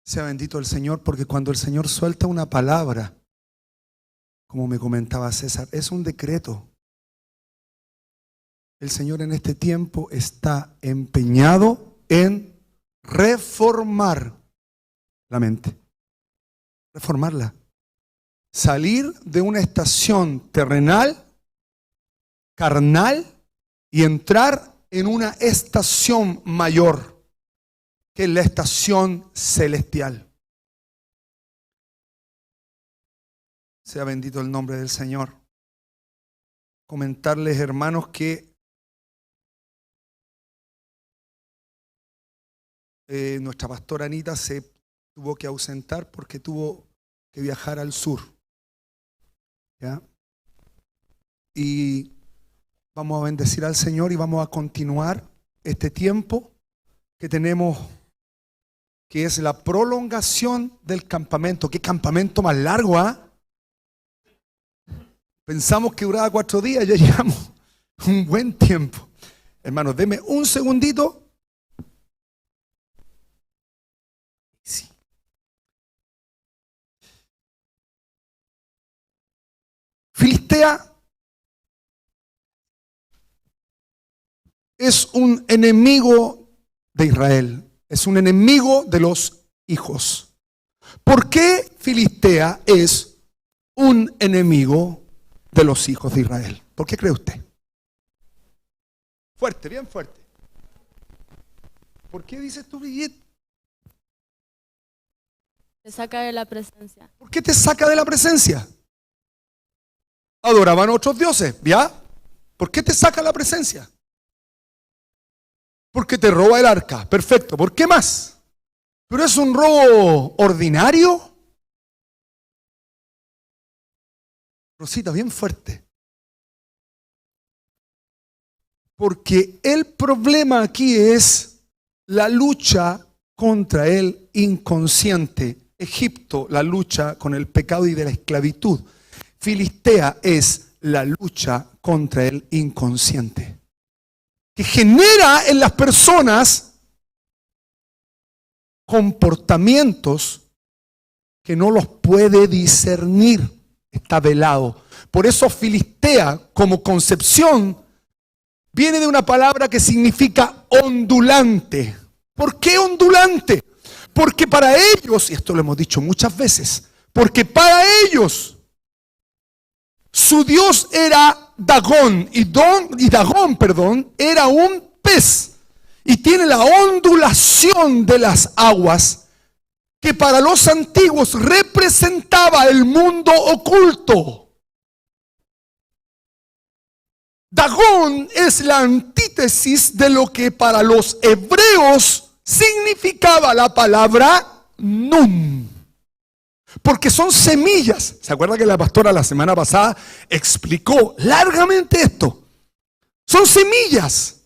Sea bendito el Señor, porque cuando el Señor suelta una palabra, como me comentaba César, es un decreto. El Señor en este tiempo está empeñado en reformar la mente, reformarla, salir de una estación terrenal, carnal, y entrar en una estación mayor, que es la estación celestial. Sea bendito el nombre del Señor. Comentarles, hermanos, que nuestra pastora Anita se tuvo que ausentar porque tuvo que viajar al sur, ¿ya? Y vamos a bendecir al Señor y vamos a continuar este tiempo que tenemos, que es la prolongación del campamento. ¿Qué campamento más largo, ah? Pensamos que duraba 4 días, ya llevamos un buen tiempo. Hermanos, denme un segundito. Sí. Filistea es un enemigo de Israel, es un enemigo de los hijos. ¿Por qué Filistea es un enemigo de los hijos de Israel? ¿Por qué cree usted? Fuerte, bien fuerte. ¿Por qué dices tú, Brigitte? Te saca de la presencia. ¿Por qué te saca de la presencia? Adoraban a otros dioses, ¿ya? ¿Por qué te saca la presencia? Porque te roba el arca, perfecto. ¿Por qué más? ¿Pero es un robo ordinario? Rosita, bien fuerte. Porque el problema aquí es la lucha contra el inconsciente. Egipto, la lucha con el pecado y de la esclavitud. Filistea es la lucha contra el inconsciente, que genera en las personas comportamientos que no los puede discernir, está velado. Por eso Filistea, como concepción, viene de una palabra que significa ondulante. ¿Por qué ondulante? Porque para ellos, y esto lo hemos dicho muchas veces, porque para ellos su dios era Dagón, y Dagón, era un pez, y tiene la ondulación de las aguas, que para los antiguos representaba el mundo oculto. Dagón es la antítesis de lo que para los hebreos significaba la palabra Nun. Porque son semillas. ¿Se acuerda que la pastora la semana pasada explicó largamente esto? Son semillas,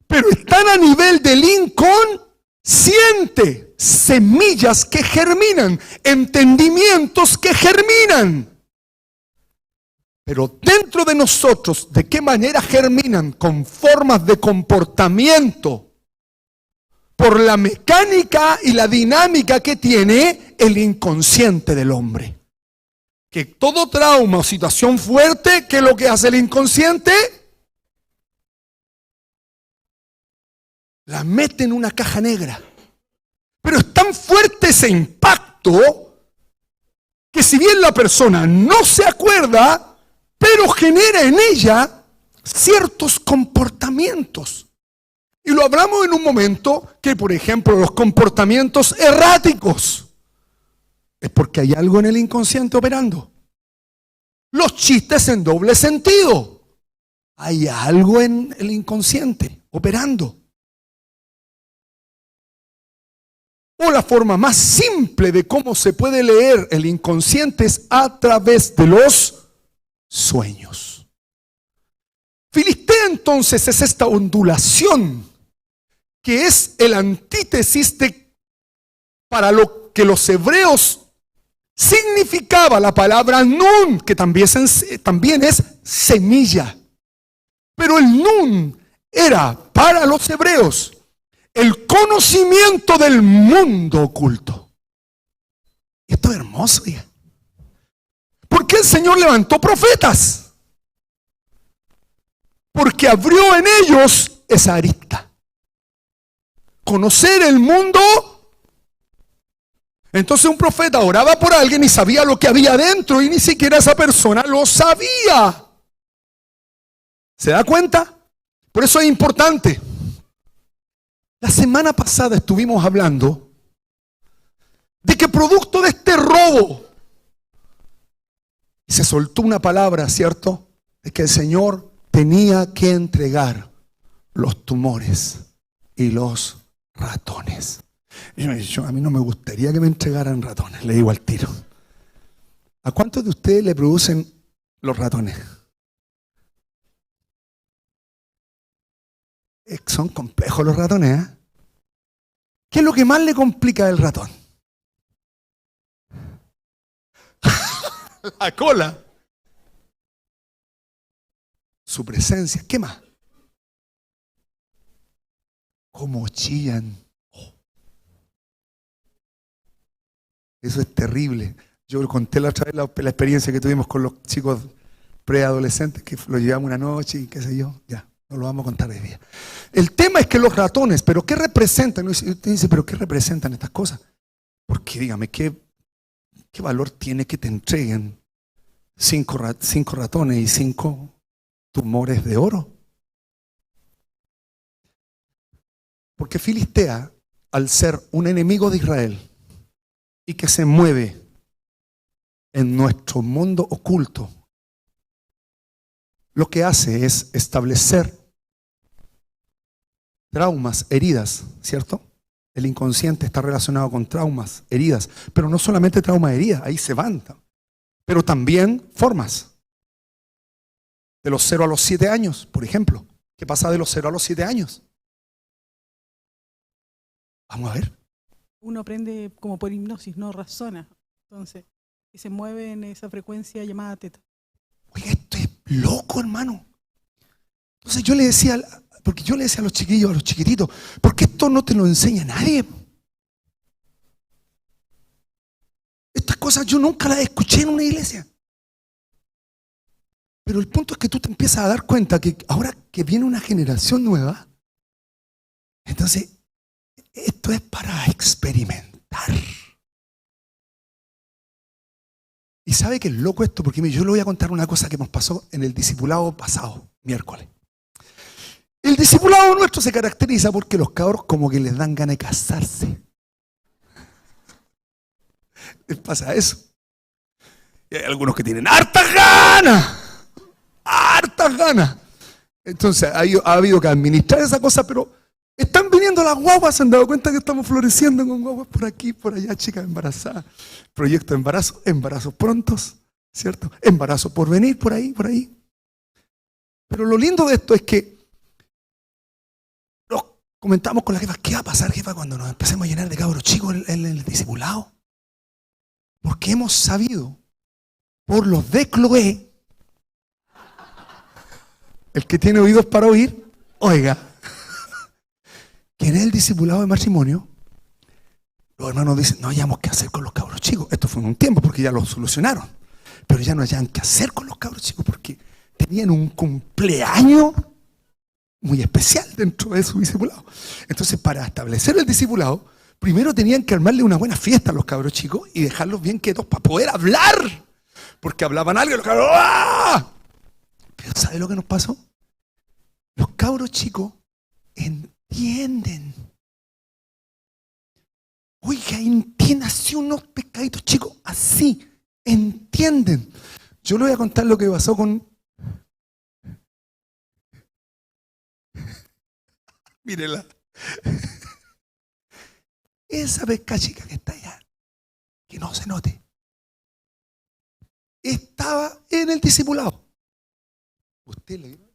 pero están a nivel del inconsciente. Semillas que germinan, entendimientos que germinan. Pero dentro de nosotros, ¿de qué manera germinan? Con formas de comportamiento, por la mecánica y la dinámica que tiene el inconsciente del hombre. Que todo trauma o situación fuerte, ¿qué es lo que hace el inconsciente? La mete en una caja negra. Pero es tan fuerte ese impacto que si bien la persona no se acuerda, pero genera en ella ciertos comportamientos. Y lo hablamos en un momento que, por ejemplo, los comportamientos erráticos es porque hay algo en el inconsciente operando. Los chistes en doble sentido, hay algo en el inconsciente operando. O la forma más simple de cómo se puede leer el inconsciente es a través de los sueños. Filistea entonces es esta ondulación que es el antítesis de para lo que los hebreos significaba la palabra nun, que también es semilla. Pero el nun era para los hebreos el conocimiento del mundo oculto. Esto es hermoso, hija. ¿Por qué el Señor levantó profetas? Porque abrió en ellos esa arista. Conocer el mundo. Entonces un profeta oraba por alguien y sabía lo que había dentro y ni siquiera esa persona lo sabía. ¿Se da cuenta? Por eso es importante. La semana pasada estuvimos hablando de que producto de este robo se soltó una palabra, ¿cierto? De que el Señor tenía que entregar los tumores y los ratones. A mí no me gustaría que me entregaran ratones, le digo al tiro. ¿A cuántos de ustedes le producen los ratones? Son complejos los ratones, ¿eh? ¿Qué es lo que más le complica al ratón? La cola. Su presencia. ¿Qué más? Cómo chillan. Eso es terrible. Yo conté la otra vez la experiencia que tuvimos con los chicos preadolescentes, que lo llevamos una noche y qué sé yo. Ya, no lo vamos a contar hoy día. El tema es que los ratones, ¿pero qué representan? Usted dice, ¿pero qué representan estas cosas? Porque dígame, ¿qué valor tiene que te entreguen 5 ratones y 5 tumores de oro? Porque Filistea, al ser un enemigo de Israel y que se mueve en nuestro mundo oculto, lo que hace es establecer traumas, heridas, ¿cierto? El inconsciente está relacionado con traumas, heridas, pero no solamente traumas, heridas, ahí se van, pero también formas. De los 0 a los 7 años, por ejemplo. ¿Qué pasa de los 0 a los 7 años? Vamos a ver. Uno aprende como por hipnosis, no razona. Entonces, y se mueve en esa frecuencia llamada teta. Oiga, esto es loco, hermano. Entonces yo le decía a los chiquillos, a los chiquititos, ¿por qué esto no te lo enseña nadie? Estas cosas yo nunca las escuché en una iglesia. Pero el punto es que tú te empiezas a dar cuenta que ahora que viene una generación nueva, entonces esto es para experimentar. Y sabe que es loco esto, porque yo le voy a contar una cosa que nos pasó en el discipulado pasado, miércoles. El discipulado nuestro se caracteriza porque los cabros como que les dan ganas de casarse. Les pasa eso. Y hay algunos que tienen hartas ganas. Hartas ganas. Entonces ha habido que administrar esa cosa, pero están viniendo las guaguas. ¿Se han dado cuenta que estamos floreciendo con guaguas por aquí, por allá, chicas embarazadas? Proyecto de embarazo, embarazos prontos, ¿cierto? Embarazo por venir, por ahí, por ahí. Pero lo lindo de esto es que nos comentamos con la jefa, ¿qué va a pasar, jefa, cuando nos empecemos a llenar de cabros chicos en el discipulado? Porque hemos sabido, por los de Cloé, el que tiene oídos para oír, oiga, que en el discipulado de matrimonio, los hermanos dicen, no hayamos qué hacer con los cabros chicos. Esto fue en un tiempo porque ya lo solucionaron. Pero ya no hayan qué hacer con los cabros chicos porque tenían un cumpleaños muy especial dentro de su discipulado. Entonces, para establecer el discipulado, primero tenían que armarle una buena fiesta a los cabros chicos y dejarlos bien quietos para poder hablar. Porque hablaban algo y los cabros, ¡ah! Pero ¿sabe lo que nos pasó? Los cabros chicos entienden. Oiga, entienden así unos pescaditos chicos, así, entienden. Yo le voy a contar lo que pasó con... Mírela. Esa pesca chica que está allá, que no se note, estaba en el discipulado. ¿Usted le vio?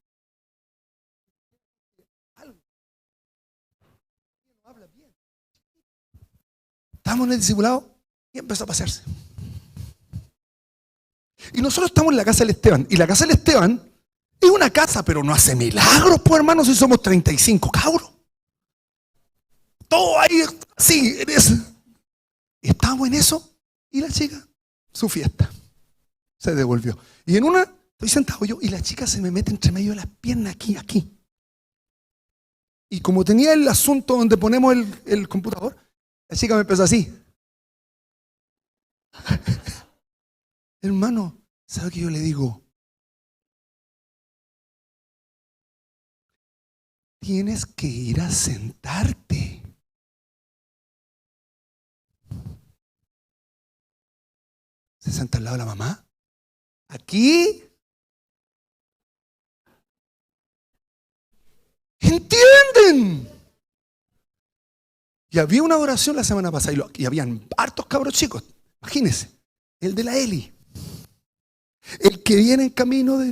Estábamos en el discipulado y empezó a pasearse. Y nosotros estamos en la casa del Esteban. Y la casa del Esteban es una casa, pero no hace milagros, pues hermanos, si somos 35 cabros. Todo ahí, sí, en eso. Y estábamos en eso Y la chica, su fiesta, se devolvió. Y en una, estoy sentado yo y la chica se me mete entre medio de las piernas aquí. Y como tenía el asunto donde ponemos el computador, la chica me empezó así. Hermano, ¿sabe qué yo le digo? Tienes que ir a sentarte. Se sienta al lado de la mamá. Aquí. ¿Entienden? Y había una oración la semana pasada y habían hartos cabros chicos. Imagínense, el de la Eli, el que viene en camino de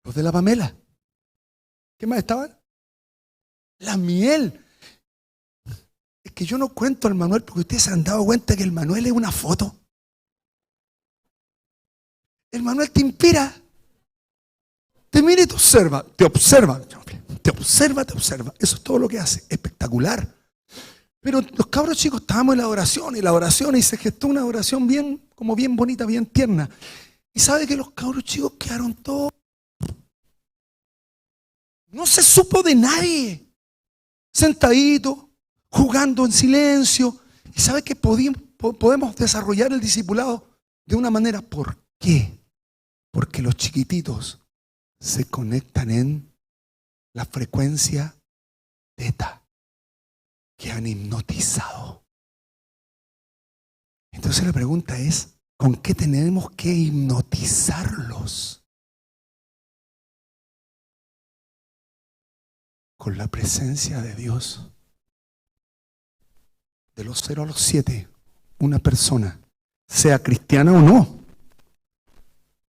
los de la Pamela. ¿Qué más estaban? La miel. Es que yo no cuento al Manuel porque ustedes se han dado cuenta que el Manuel es una foto. El Manuel te inspira. Te mira y te observa. Te observa. Eso es todo lo que hace. Espectacular. Pero los cabros chicos estábamos en la oración y se gestó una oración bien bonita, bien tierna. Y sabe que los cabros chicos quedaron todos. No se supo de nadie. Sentaditos, jugando en silencio. Y sabe que podemos desarrollar el discipulado de una manera. ¿Por qué? Porque los chiquititos se conectan en la frecuencia teta que han hipnotizado. Entonces la pregunta es, ¿con qué tenemos que hipnotizarlos? Con la presencia de Dios. De los 0 a los 7, una persona, sea cristiana o no,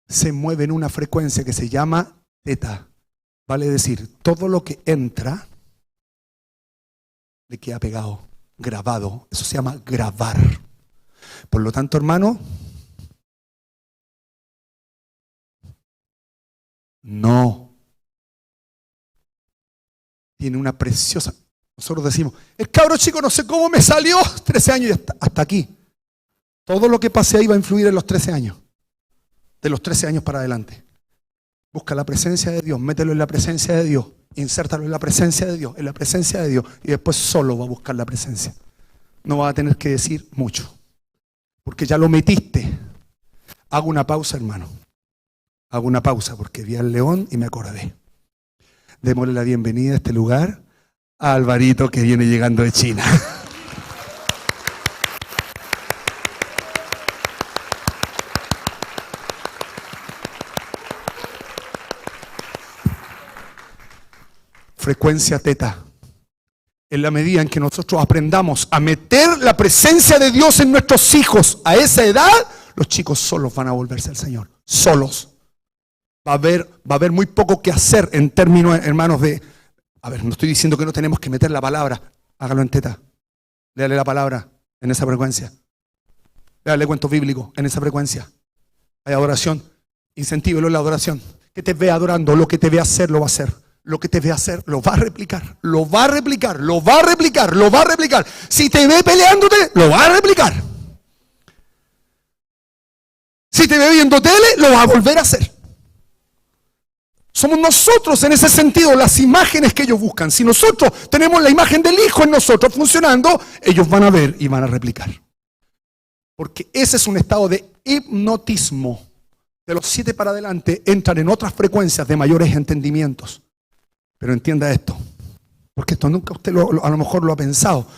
se mueve en una frecuencia que se llama teta. Vale decir, todo lo que entra le queda pegado, grabado. Eso se llama grabar. Por lo tanto, hermano, no. Tiene una preciosa. Nosotros decimos, el cabro chico no sé cómo me salió, 13 años y hasta aquí. Todo lo que pase ahí va a influir en los 13 años. De los 13 años para adelante. Busca la presencia de Dios, mételo en la presencia de Dios, insértalo en la presencia de Dios, y después solo va a buscar la presencia. No va a tener que decir mucho, porque ya lo metiste. Hago una pausa, hermano. Hago una pausa porque vi al león y me acordé. Démosle la bienvenida a este lugar a Alvarito, que viene llegando de China. Frecuencia teta. En la medida en que nosotros aprendamos a meter la presencia de Dios en nuestros hijos a esa edad, los chicos solos van a volverse al Señor. Solos. Va a haber muy poco que hacer en términos, hermanos, de... A ver, no estoy diciendo que no tenemos que meter la palabra. Hágalo en teta. Léale la palabra en esa frecuencia. Léale cuentos bíblicos en esa frecuencia. Hay adoración. Incentívelo en la adoración. Que te vea adorando, lo que te vea hacer, lo va a hacer. Lo que te ve hacer, lo va a replicar, lo va a replicar, lo va a replicar, lo va a replicar. Si te ve peleándote, lo va a replicar. Si te ve viendo tele, lo va a volver a hacer. Somos nosotros en ese sentido las imágenes que ellos buscan. Si nosotros tenemos la imagen del Hijo en nosotros funcionando, ellos van a ver y van a replicar. Porque ese es un estado de hipnotismo. De los 7 para adelante entran en otras frecuencias de mayores entendimientos. Pero entienda esto, porque esto nunca usted a lo mejor lo ha pensado.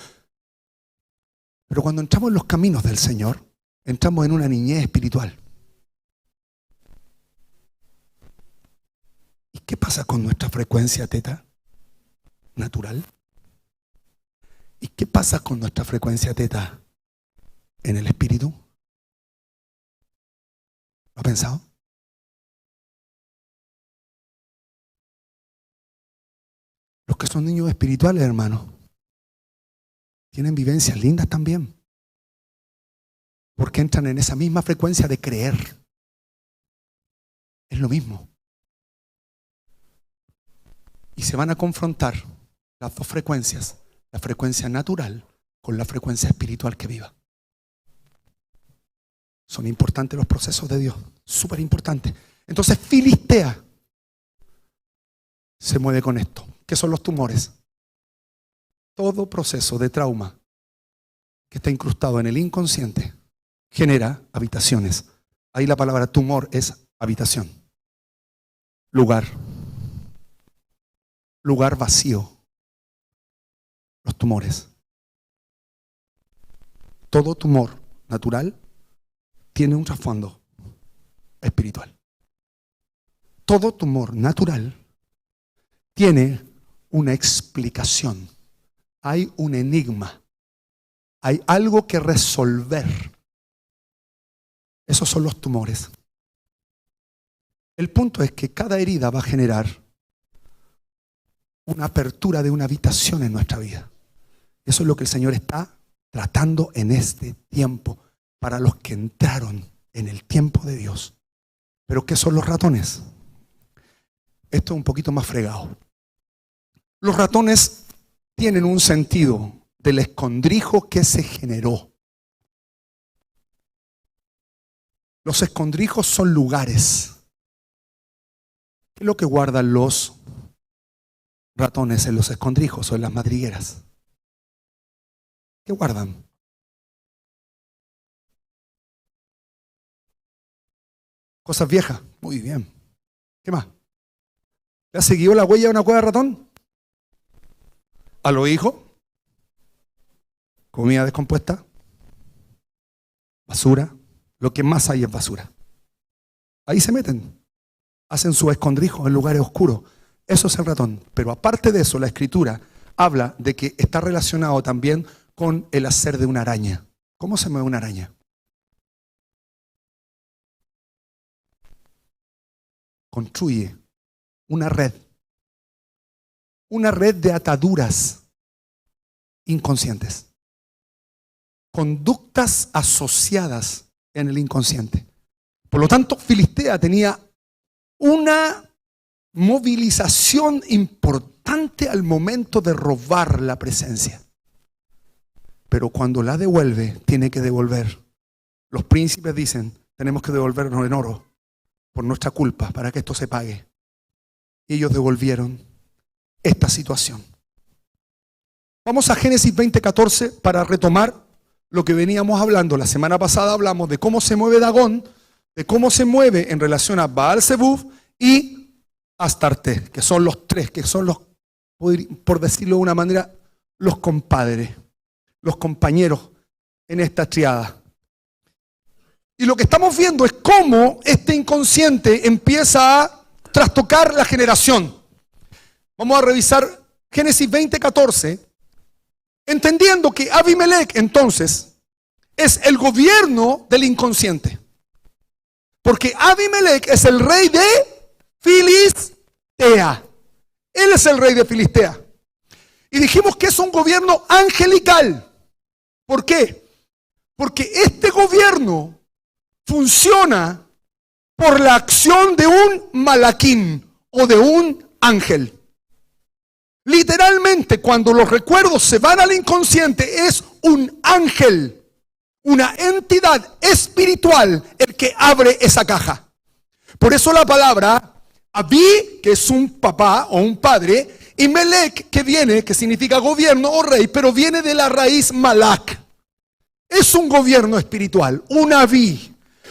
Pero cuando entramos en los caminos del Señor, entramos en una niñez espiritual. ¿Y qué pasa con nuestra frecuencia teta natural? ¿Y qué pasa con nuestra frecuencia teta en el espíritu? ¿Lo ha pensado? Los que son niños espirituales, hermanos, tienen vivencias lindas también. Porque entran en esa misma frecuencia de creer. Es lo mismo. Y se van a confrontar las dos frecuencias, la frecuencia natural con la frecuencia espiritual que viva. Son importantes los procesos de Dios, súper importantes. Entonces Filistea se mueve con esto. ¿Qué son los tumores? Todo proceso de trauma que está incrustado en el inconsciente genera habitaciones. Ahí la palabra tumor es habitación. Lugar vacío. Los tumores. Todo tumor natural tiene un trasfondo espiritual. Todo tumor natural tiene una explicación. Hay un enigma. Hay algo que resolver. Esos son los tumores. El punto es que cada herida va a generar una apertura de una habitación en nuestra vida. Eso es lo que el Señor está tratando en este tiempo para los que entraron en el tiempo de Dios. ¿Pero qué son los ratones? Esto es un poquito más fregado. Los ratones tienen un sentido del escondrijo que se generó. Los escondrijos son lugares. ¿Qué es lo que guardan los ratones en los escondrijos o en las madrigueras? ¿Qué guardan? Cosas viejas. Muy bien. ¿Qué más? ¿Le ha seguido la huella de una cueva de ratón? ¿A los hijos? Comida descompuesta. Basura. Lo que más hay es basura. Ahí se meten. Hacen su escondrijo en lugares oscuros. Eso es el ratón. Pero aparte de eso, la Escritura habla de que está relacionado también con el hacer de una araña. ¿Cómo se mueve una araña? Construye una red de ataduras inconscientes, conductas asociadas en el inconsciente. Por lo tanto, Filistea tenía una movilización importante al momento de robar la presencia. Pero cuando la devuelve, tiene que devolver. Los príncipes dicen, tenemos que devolvernos en oro por nuestra culpa, para que esto se pague. Y ellos devolvieron esta situación. Vamos a Génesis 20:14 para retomar lo que veníamos hablando. La semana pasada hablamos de cómo se mueve Dagón, de cómo se mueve en relación a Baal-Zebub y Astarte, que son los tres, que son los, por decirlo de una manera, los compadres, los compañeros en esta triada. Y lo que estamos viendo es cómo este inconsciente empieza a trastocar la generación. Vamos a revisar Génesis 20:14, entendiendo que Abimelech entonces es el gobierno del inconsciente. Porque Abimelech es el rey de Filistea. Él es el rey de Filistea. Y dijimos que es un gobierno angelical. ¿Por qué? Porque este gobierno funciona por la acción de un malaquín o de un ángel. Literalmente, cuando los recuerdos se van al inconsciente, es un ángel, una entidad espiritual el que abre esa caja. Por eso la palabra Abí, que es un papá o un padre, y Melech, que viene, que significa gobierno o rey, pero viene de la raíz Malak. Es un gobierno espiritual, un Abí.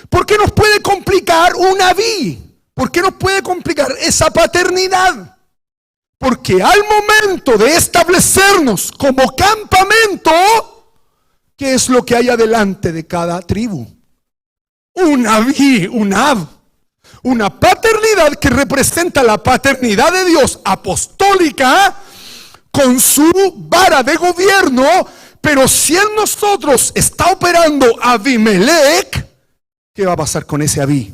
¿Por qué nos puede complicar un Abí? ¿Por qué nos puede complicar esa paternidad? Porque al momento de establecernos como campamento, ¿qué es lo que hay adelante de cada tribu? Un Abí, un Ab. Una paternidad que representa la paternidad de Dios apostólica con su vara de gobierno, pero si en nosotros está operando Abimelech, ¿qué va a pasar con ese Abí?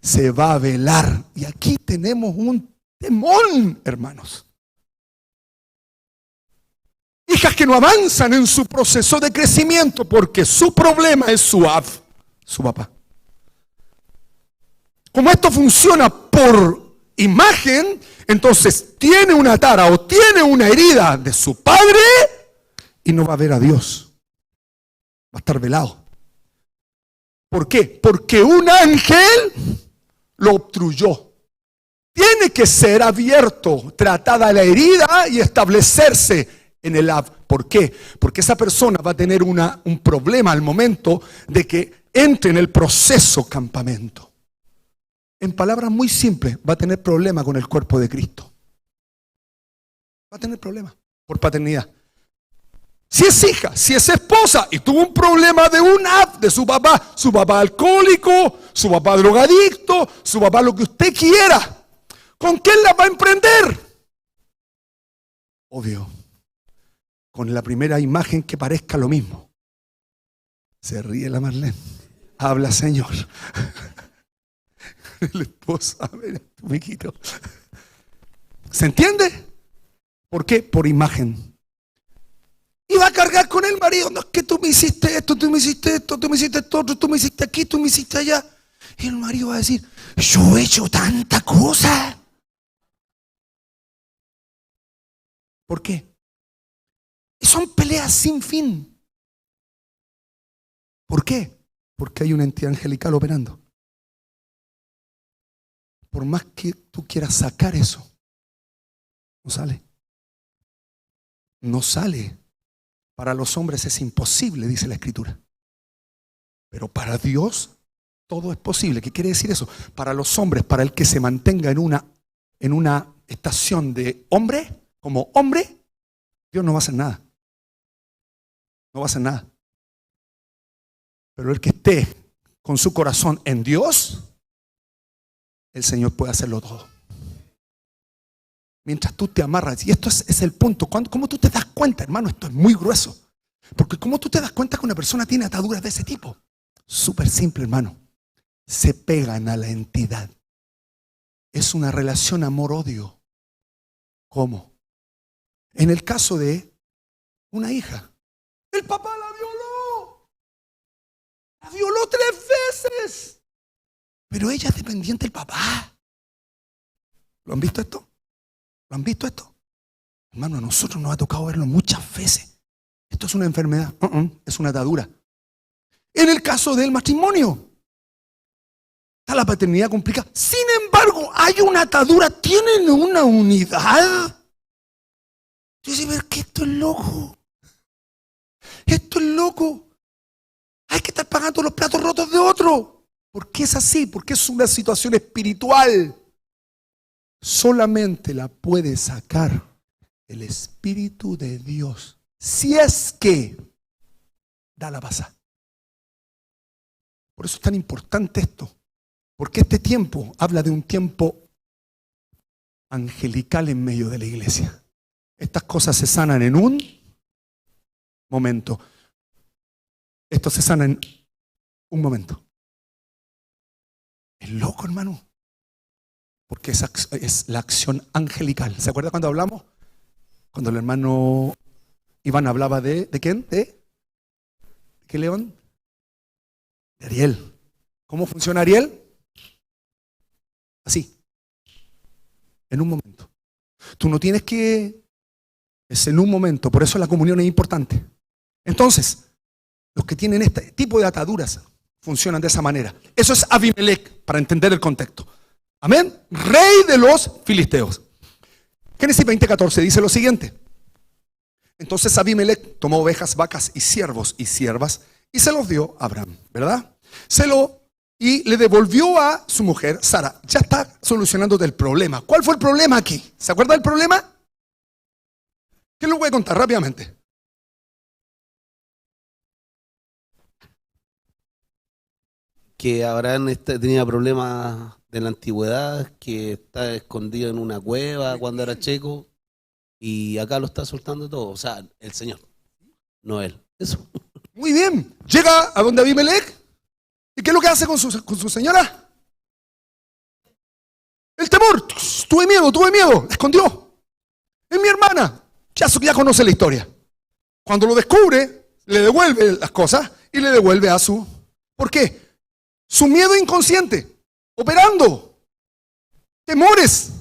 Se va a velar. Y aquí tenemos un temón, hermanos. Hijas que no avanzan en su proceso de crecimiento porque su problema es su Ab, su papá. Como esto funciona por imagen, entonces tiene una tara o tiene una herida de su padre y no va a ver a Dios. Va a estar velado. ¿Por qué? Porque un ángel lo obstruyó. Tiene que ser abierto, tratada la herida y establecerse en el ¿Por qué? Porque esa persona va a tener un problema al momento de que entre en el proceso campamento. En palabras muy simples, va a tener problema con el cuerpo de Cristo. Va a tener problema por paternidad. Si es hija, si es esposa y tuvo un problema de su papá alcohólico, su papá drogadicto, su papá lo que usted quiera, ¿con quién la va a emprender? Obvio, con la primera imagen que parezca lo mismo. Se ríe la Marlene. Habla, Señor. El esposo, a ver, tu mijito. ¿Se entiende? ¿Por qué? Por imagen. Y va a cargar con el marido. No, es que tú me hiciste esto, tú me hiciste esto, tú me hiciste esto otro, tú me hiciste aquí, tú me hiciste allá. Y el marido va a decir, yo he hecho tanta cosa. ¿Por qué? Y son peleas sin fin. ¿Por qué? Porque hay una entidad angelical operando. Por más que tú quieras sacar eso, no sale. No sale. Para los hombres es imposible, dice la Escritura. Pero para Dios todo es posible. ¿Qué quiere decir eso? Para los hombres, para el que se mantenga en una estación de hombre, como hombre, Dios no va a hacer nada. No va a hacer nada. Pero el que esté con su corazón en Dios, el Señor puede hacerlo todo. Mientras tú te amarras, y esto es el punto. ¿Cómo tú te das cuenta, hermano? Esto es muy grueso. Porque ¿cómo tú te das cuenta que una persona tiene ataduras de ese tipo? Súper simple, hermano. Se pegan a la entidad. Es una relación amor-odio. ¿Cómo? En el caso de una hija, el papá la violó. La violó 3 veces. Pero ella es dependiente del papá. ¿Lo han visto esto? ¿Lo han visto esto? Hermano, a nosotros nos ha tocado verlo muchas veces. Esto es una enfermedad, es una atadura. En el caso del matrimonio, está la paternidad complicada. Sin embargo, hay una atadura, tienen una unidad. Dice, ver que esto es loco. Esto es loco. Hay que estar pagando los platos rotos de otro. ¿Por qué es así? Porque es una situación espiritual. Solamente la puede sacar el Espíritu de Dios. Si es que da la pasada. Por eso es tan importante esto. Porque este tiempo habla de un tiempo angelical en medio de la iglesia. Estas cosas se sanan en un momento. Esto se sana en un momento. Es loco, hermano. Porque es la acción angelical. ¿Se acuerda cuando hablamos? Cuando el hermano Iván hablaba ¿de quién? ¿De qué león? De Ariel. ¿Cómo funciona Ariel? Así. En un momento. Tú no tienes que... Es en un momento. Por eso la comunión es importante. Entonces, los que tienen este tipo de ataduras funcionan de esa manera. Eso es Abimelech, para entender el contexto. Amén. Rey de los filisteos. Génesis 20:14 dice lo siguiente. Entonces Abimelech tomó ovejas, vacas y siervos y siervas y se los dio a Abraham, ¿verdad? Y le devolvió a su mujer Sara. Ya está solucionándote el problema. ¿Cuál fue el problema aquí? ¿Se acuerda del problema? ¿Qué les voy a contar rápidamente? Que Abraham tenía problemas de la antigüedad, que está escondido en una cueva cuando era chico, y acá lo está soltando todo. O sea, el Señor, no él. Eso. Muy bien. Llega a donde Abimelech. ¿Y qué es lo que hace con su señora? El temor. Tuve miedo. La escondió. Es mi hermana. Ya conoce la historia. Cuando lo descubre, le devuelve las cosas y le devuelve a su... ¿Por qué? Su miedo inconsciente. Operando. Temores.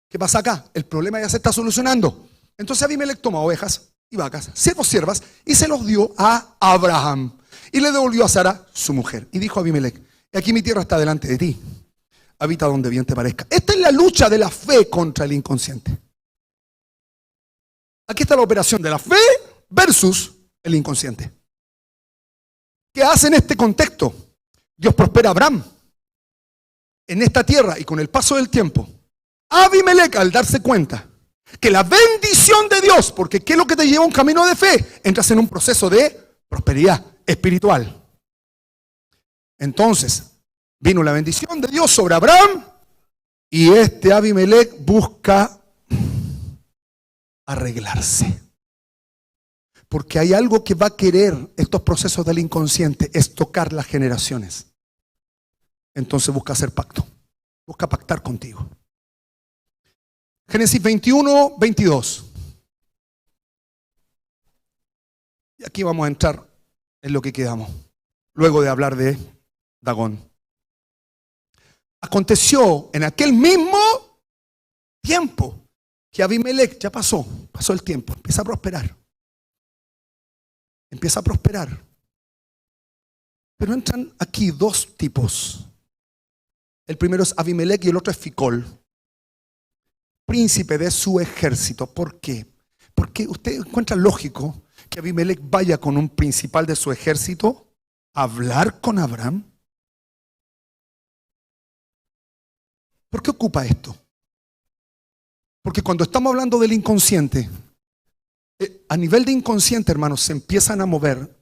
¿Qué pasa acá? El problema ya se está solucionando. Entonces Abimelech toma ovejas y vacas, siervos, siervas, y se los dio a Abraham. Y le devolvió a Sara su mujer. Y dijo a Abimelec: aquí mi tierra está delante de ti. Habita donde bien te parezca. Esta es la lucha de la fe contra el inconsciente. Aquí está la operación de la fe versus el inconsciente. ¿Qué hace en este contexto? Dios prospera a Abraham en esta tierra, y con el paso del tiempo, Abimelec, al darse cuenta que la bendición de Dios, porque ¿qué es lo que te lleva a un camino de fe? Entras en un proceso de prosperidad espiritual. Entonces, vino la bendición de Dios sobre Abraham, y este Abimelec busca arreglarse. Porque hay algo que va a querer estos procesos del inconsciente, es tocar las generaciones. Entonces busca hacer pacto, busca pactar contigo. Génesis 21, 22. Y aquí vamos a entrar en lo que quedamos, luego de hablar de Dagón. Aconteció en aquel mismo tiempo que Abimelec, ya pasó el tiempo, empieza a prosperar. Empieza a prosperar. Pero entran aquí dos tipos. El primero es Abimelec y el otro es Ficol, príncipe de su ejército. ¿Por qué? Porque usted encuentra lógico que Abimelec vaya con un principal de su ejército a hablar con Abraham. ¿Por qué ocupa esto? Porque cuando estamos hablando del inconsciente, a nivel de inconsciente, hermanos, se empiezan a mover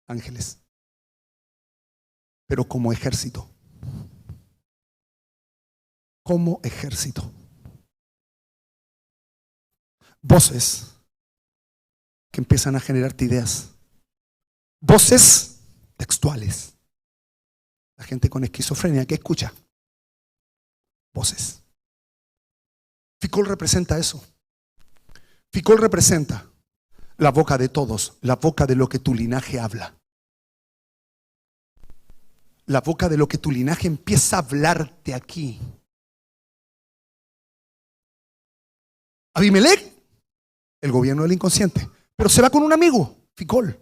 ángeles, pero como ejército. Como ejército. Voces que empiezan a generarte ideas. Voces textuales. La gente con esquizofrenia, ¿qué escucha? Voces. Ficol representa eso. Ficol representa la boca de todos, la boca de lo que tu linaje habla. La boca de lo que tu linaje empieza a hablarte aquí. Abimelec, el gobierno del inconsciente, pero se va con un amigo, Ficol.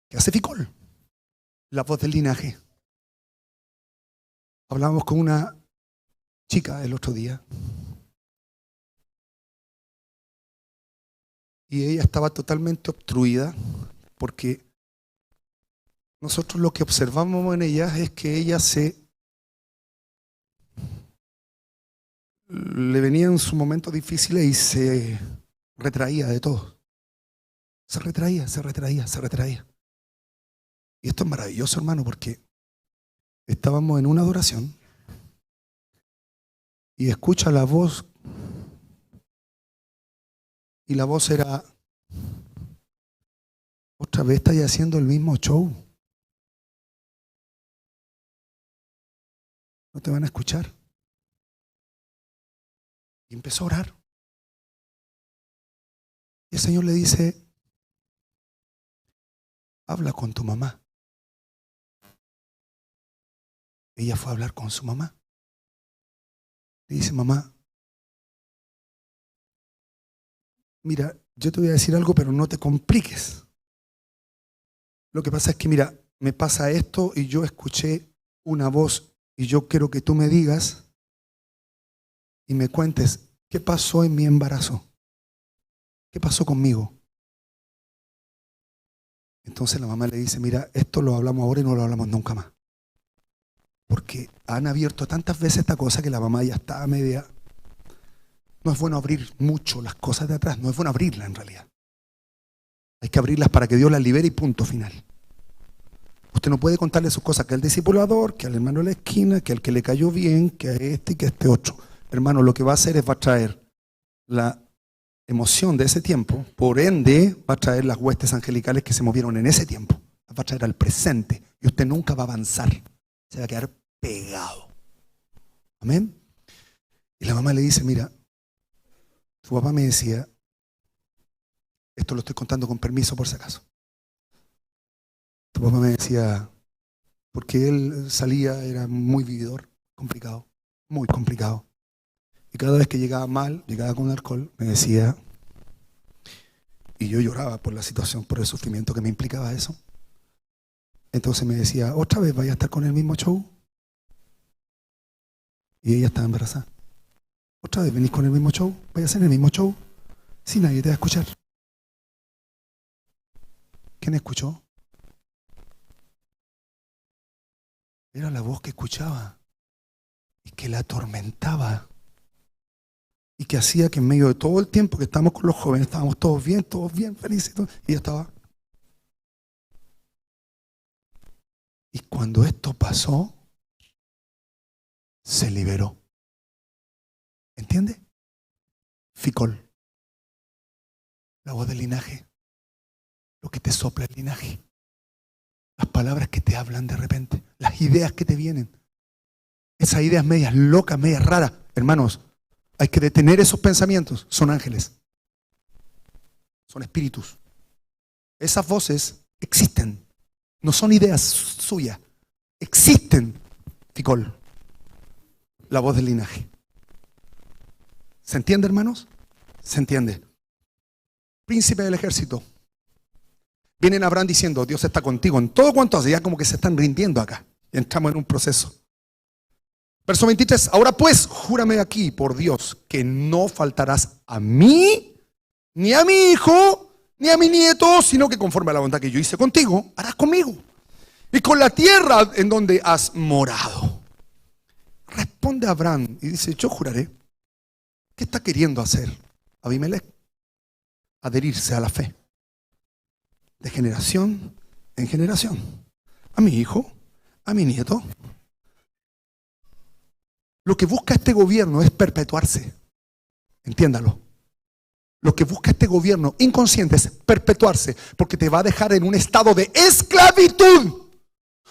¿Qué hace Ficol? La voz del linaje. Hablábamos con una chica el otro día y ella estaba totalmente obstruida porque nosotros lo que observamos en ella es que ella le venía en su momento difícil y se retraía de todo. Se retraía. Y esto es maravilloso, hermano, porque estábamos en una adoración y escucha la voz, y la voz era: otra vez estáis haciendo el mismo show. No te van a escuchar. Y empezó a orar. Y el Señor le dice: habla con tu mamá. Ella fue a hablar con su mamá. Le dice: mamá, mira, yo te voy a decir algo, pero no te compliques. Lo que pasa es que, mira, me pasa esto y yo escuché una voz y yo quiero que tú me digas y me cuentes qué pasó en mi embarazo. ¿Qué pasó conmigo? Entonces la mamá le dice: mira, esto lo hablamos ahora y no lo hablamos nunca más. Porque han abierto tantas veces esta cosa que la mamá ya está media. No es bueno abrir mucho las cosas de atrás, no es bueno abrirlas en realidad. Hay que abrirlas para que Dios las libere y punto final. Usted no puede contarle sus cosas que al discipulador, que al hermano de la esquina, que al que le cayó bien, que a este y que a este otro. Hermano, lo que va a hacer es va a traer la emoción de ese tiempo, por ende va a traer las huestes angelicales que se movieron en ese tiempo. Las va a traer al presente y usted nunca va a avanzar. Se va a quedar pegado. Amén. Y la mamá le dice: mira, tu papá me decía, esto lo estoy contando con permiso por si acaso. Tu papá me decía, porque él salía, era muy vividor, complicado, muy complicado. Y cada vez que llegaba mal, llegaba con alcohol, me decía, Y yo lloraba por la situación, por el sufrimiento que me implicaba eso. Entonces me decía, ¿otra vez vaya a estar con el mismo show? Y ella estaba embarazada. ¿Otra vez venís con el mismo show? ¿Vaya a hacer el mismo show? Si nadie te va a escuchar. ¿Quién escuchó? Era la voz que escuchaba y que la atormentaba y que hacía que en medio de todo el tiempo que estábamos con los jóvenes estábamos todos bien felices y ella estaba. Y cuando esto pasó, se liberó. ¿Entiende? Ficol, la voz del linaje, lo que te sopla el linaje, las palabras que te hablan de repente, las ideas que te vienen, esas ideas medias locas, medias raras. Hermanos, hay que detener esos pensamientos. Son ángeles, son espíritus. Esas voces existen, no son ideas suyas, existen. Ficol, la voz del linaje. ¿Se entiende, hermanos? Se entiende. Príncipe del ejército. Vienen a Abraham diciendo, Dios está contigo en todo cuanto hace. Ya como que se están rindiendo acá. Y entramos en un proceso. Verso 23. Ahora pues, júrame aquí por Dios que no faltarás a mí, ni a mi hijo, ni a mi nieto, sino que conforme a la bondad que yo hice contigo, harás conmigo. Y con la tierra en donde has morado. Responde Abraham y dice, yo juraré. ¿Qué está queriendo hacer Abimelech? Adherirse a la fe. De generación en generación. A mi hijo, a mi nieto. Lo que busca este gobierno es perpetuarse. Entiéndalo. Lo que busca este gobierno inconsciente es perpetuarse, porque te va a dejar en un estado de esclavitud.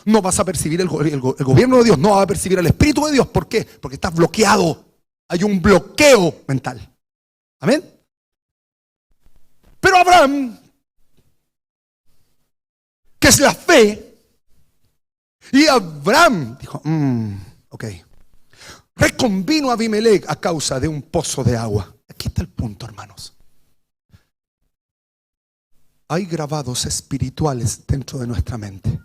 No vas a percibir el gobierno de Dios, no vas a percibir el Espíritu de Dios. ¿Por qué? Porque estás bloqueado. Hay un bloqueo mental. Amén. Pero Abraham, que es la fe, y Abraham dijo, ok, reconvino a Abimelech a causa de un pozo de agua. Aquí está el punto, hermanos. Hay grabados espirituales dentro de nuestra mente.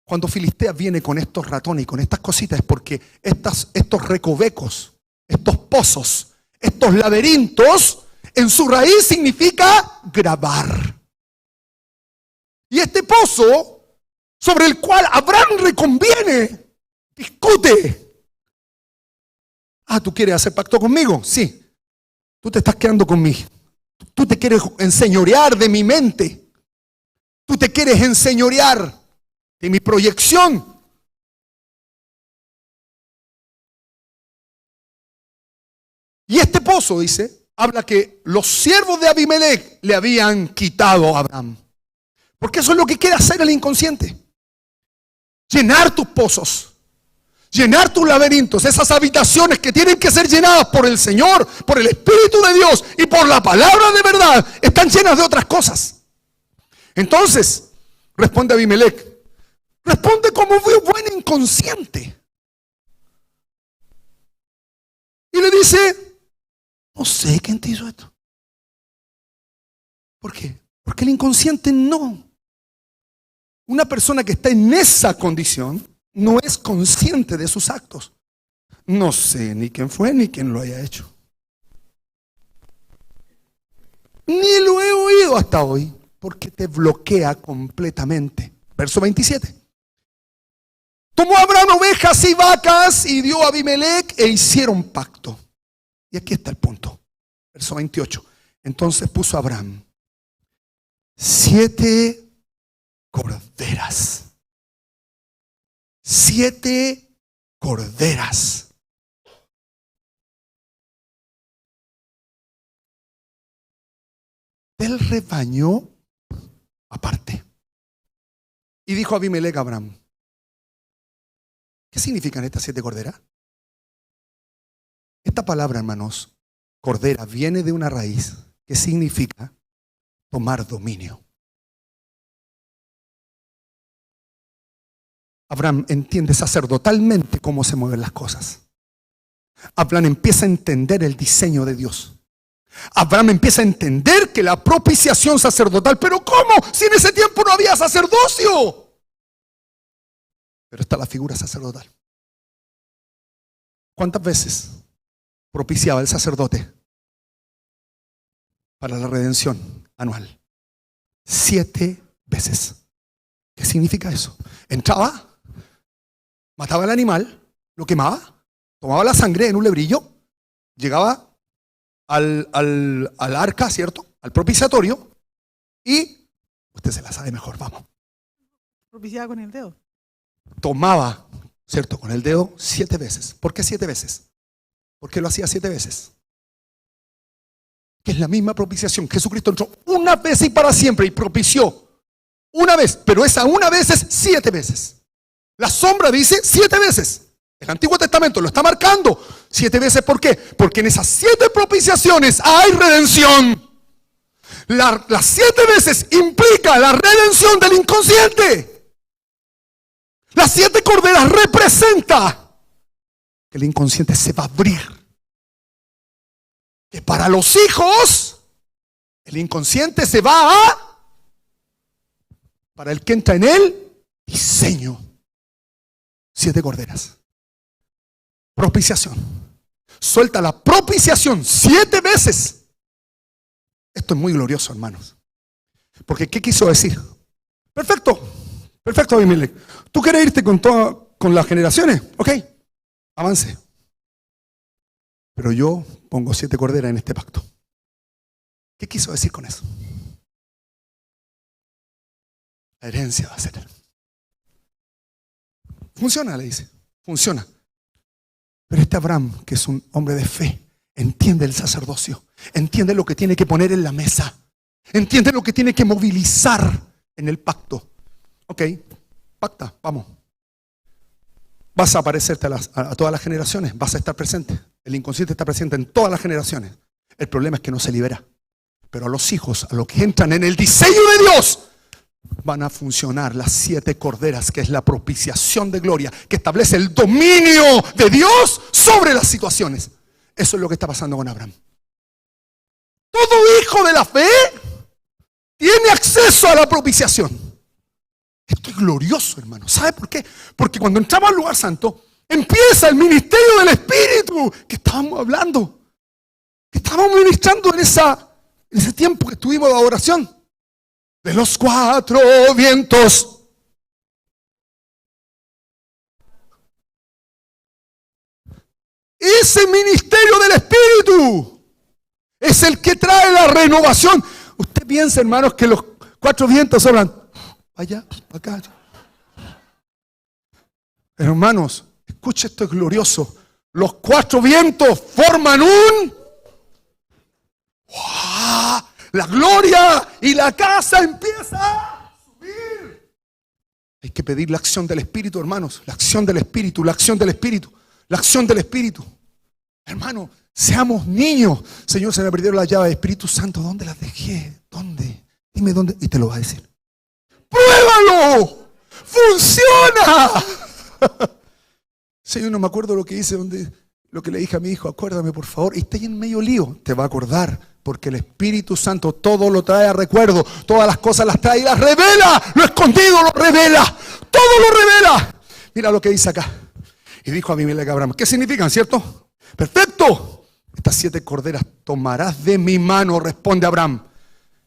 Cuando Filistea viene con estos ratones y con estas cositas es porque estos recovecos, estos pozos, estos laberintos, en su raíz significa grabar. Y este pozo, sobre el cual Abraham reconviene, discute. ¿Tú quieres hacer pacto conmigo? Sí. Tú te estás quedando conmigo. Tú te quieres enseñorear de mi mente. Tú te quieres enseñorear de mi proyección. Y este pozo, dice, habla que los siervos de Abimelech le habían quitado a Abraham. Porque eso es lo que quiere hacer el inconsciente. Llenar tus pozos, llenar tus laberintos, esas habitaciones que tienen que ser llenadas por el Señor, por el Espíritu de Dios y por la palabra de verdad, están llenas de otras cosas. Entonces, responde Abimelech. Responde como buen inconsciente. Y le dice, no sé quién te hizo esto. ¿Por qué? Porque el inconsciente no. Una persona que está en esa condición no es consciente de sus actos. No sé ni quién fue ni quién lo haya hecho. Ni lo he oído hasta hoy, porque te bloquea completamente. Verso 27. Tomó Abraham ovejas y vacas y dio a Abimelech e hicieron pacto. Y aquí está el punto. Verso 28. Entonces puso Abraham 7 corderas. 7 corderas. Del rebaño aparte. Y dijo Abimelech a Abraham, ¿qué significan estas 7 corderas? Esta palabra, hermanos, cordera, viene de una raíz que significa tomar dominio. Abraham entiende sacerdotalmente cómo se mueven las cosas. Abraham empieza a entender el diseño de Dios. Abraham empieza a entender que la propiciación sacerdotal, pero ¿cómo? Si en ese tiempo no había sacerdocio. Pero está la figura sacerdotal. ¿Cuántas veces propiciaba el sacerdote para la redención anual? 7 veces. ¿Qué significa eso? Entraba, mataba al animal, lo quemaba, tomaba la sangre en un lebrillo, llegaba al arca, ¿cierto? Al propiciatorio, y usted se la sabe mejor, vamos. Propiciaba con el dedo. Tomaba, ¿cierto? Con el dedo 7 veces. ¿Por qué 7 veces? ¿Por qué lo hacía 7 veces? Que es la misma propiciación. Jesucristo entró una vez y para siempre y propició una vez, pero esa una vez es 7 veces. La sombra dice 7 veces. El Antiguo Testamento lo está marcando 7 veces. ¿Por qué? Porque en esas 7 propiciaciones hay redención. Las 7 veces implica la redención del inconsciente. Las 7 corderas representa que el inconsciente se va a abrir. Que para los hijos el inconsciente se va a... Para el que entra en él, diseño. 7 corderas. Propiciación. Suelta la propiciación 7 veces. Esto es muy glorioso, hermanos. Porque ¿qué quiso decir? Perfecto, perfecto, Abimelech. ¿Tú quieres irte con las generaciones? Ok, avance. Pero yo pongo 7 corderas en este pacto. ¿Qué quiso decir con eso? La herencia va a ser él. Funciona, le dice. Funciona. Pero este Abraham, que es un hombre de fe, entiende el sacerdocio. Entiende lo que tiene que poner en la mesa. Entiende lo que tiene que movilizar en el pacto. Ok, pacta, vamos. Vas a aparecerte a todas las generaciones. Vas a estar presente. El inconsciente está presente en todas las generaciones. El problema es que no se libera. Pero a los hijos, a los que entran en el diseño de Dios, van a funcionar las 7 corderas, que es la propiciación de gloria, que establece el dominio de Dios sobre las situaciones. Eso es lo que está pasando con Abraham. Todo hijo de la fe tiene acceso a la propiciación. Esto es glorioso, hermano. ¿Sabe por qué? Porque cuando entramos al lugar santo, empieza el ministerio del Espíritu que estábamos hablando, que estábamos ministrando en ese tiempo que estuvimos de adoración. De los 4 vientos. Ese ministerio del Espíritu es el que trae la renovación. Usted piensa, hermanos, que los 4 vientos soplan allá, acá. Pero, hermanos, escuche, esto es glorioso. Los 4 vientos forman un... ¡Wow! La gloria y la casa empieza a subir. Hay que pedir la acción del Espíritu, hermanos. La acción del Espíritu, la acción del Espíritu, la acción del Espíritu. Hermano, seamos niños. Señor, se me perdieron las llaves. Espíritu Santo, ¿dónde las dejé? ¿Dónde? Dime dónde. Y te lo va a decir. ¡Pruébalo! ¡Funciona! Señor, no me acuerdo lo que hice, lo que le dije a mi hijo. Acuérdame, por favor. Y está ahí en medio lío. Te va a acordar. Porque el Espíritu Santo todo lo trae a recuerdo. Todas las cosas las trae y las revela. Lo escondido lo revela. Todo lo revela. Mira lo que dice acá. Y dijo a Abimelech a Abraham. ¿Qué significan, cierto? Perfecto. Estas 7 corderas tomarás de mi mano, responde Abraham.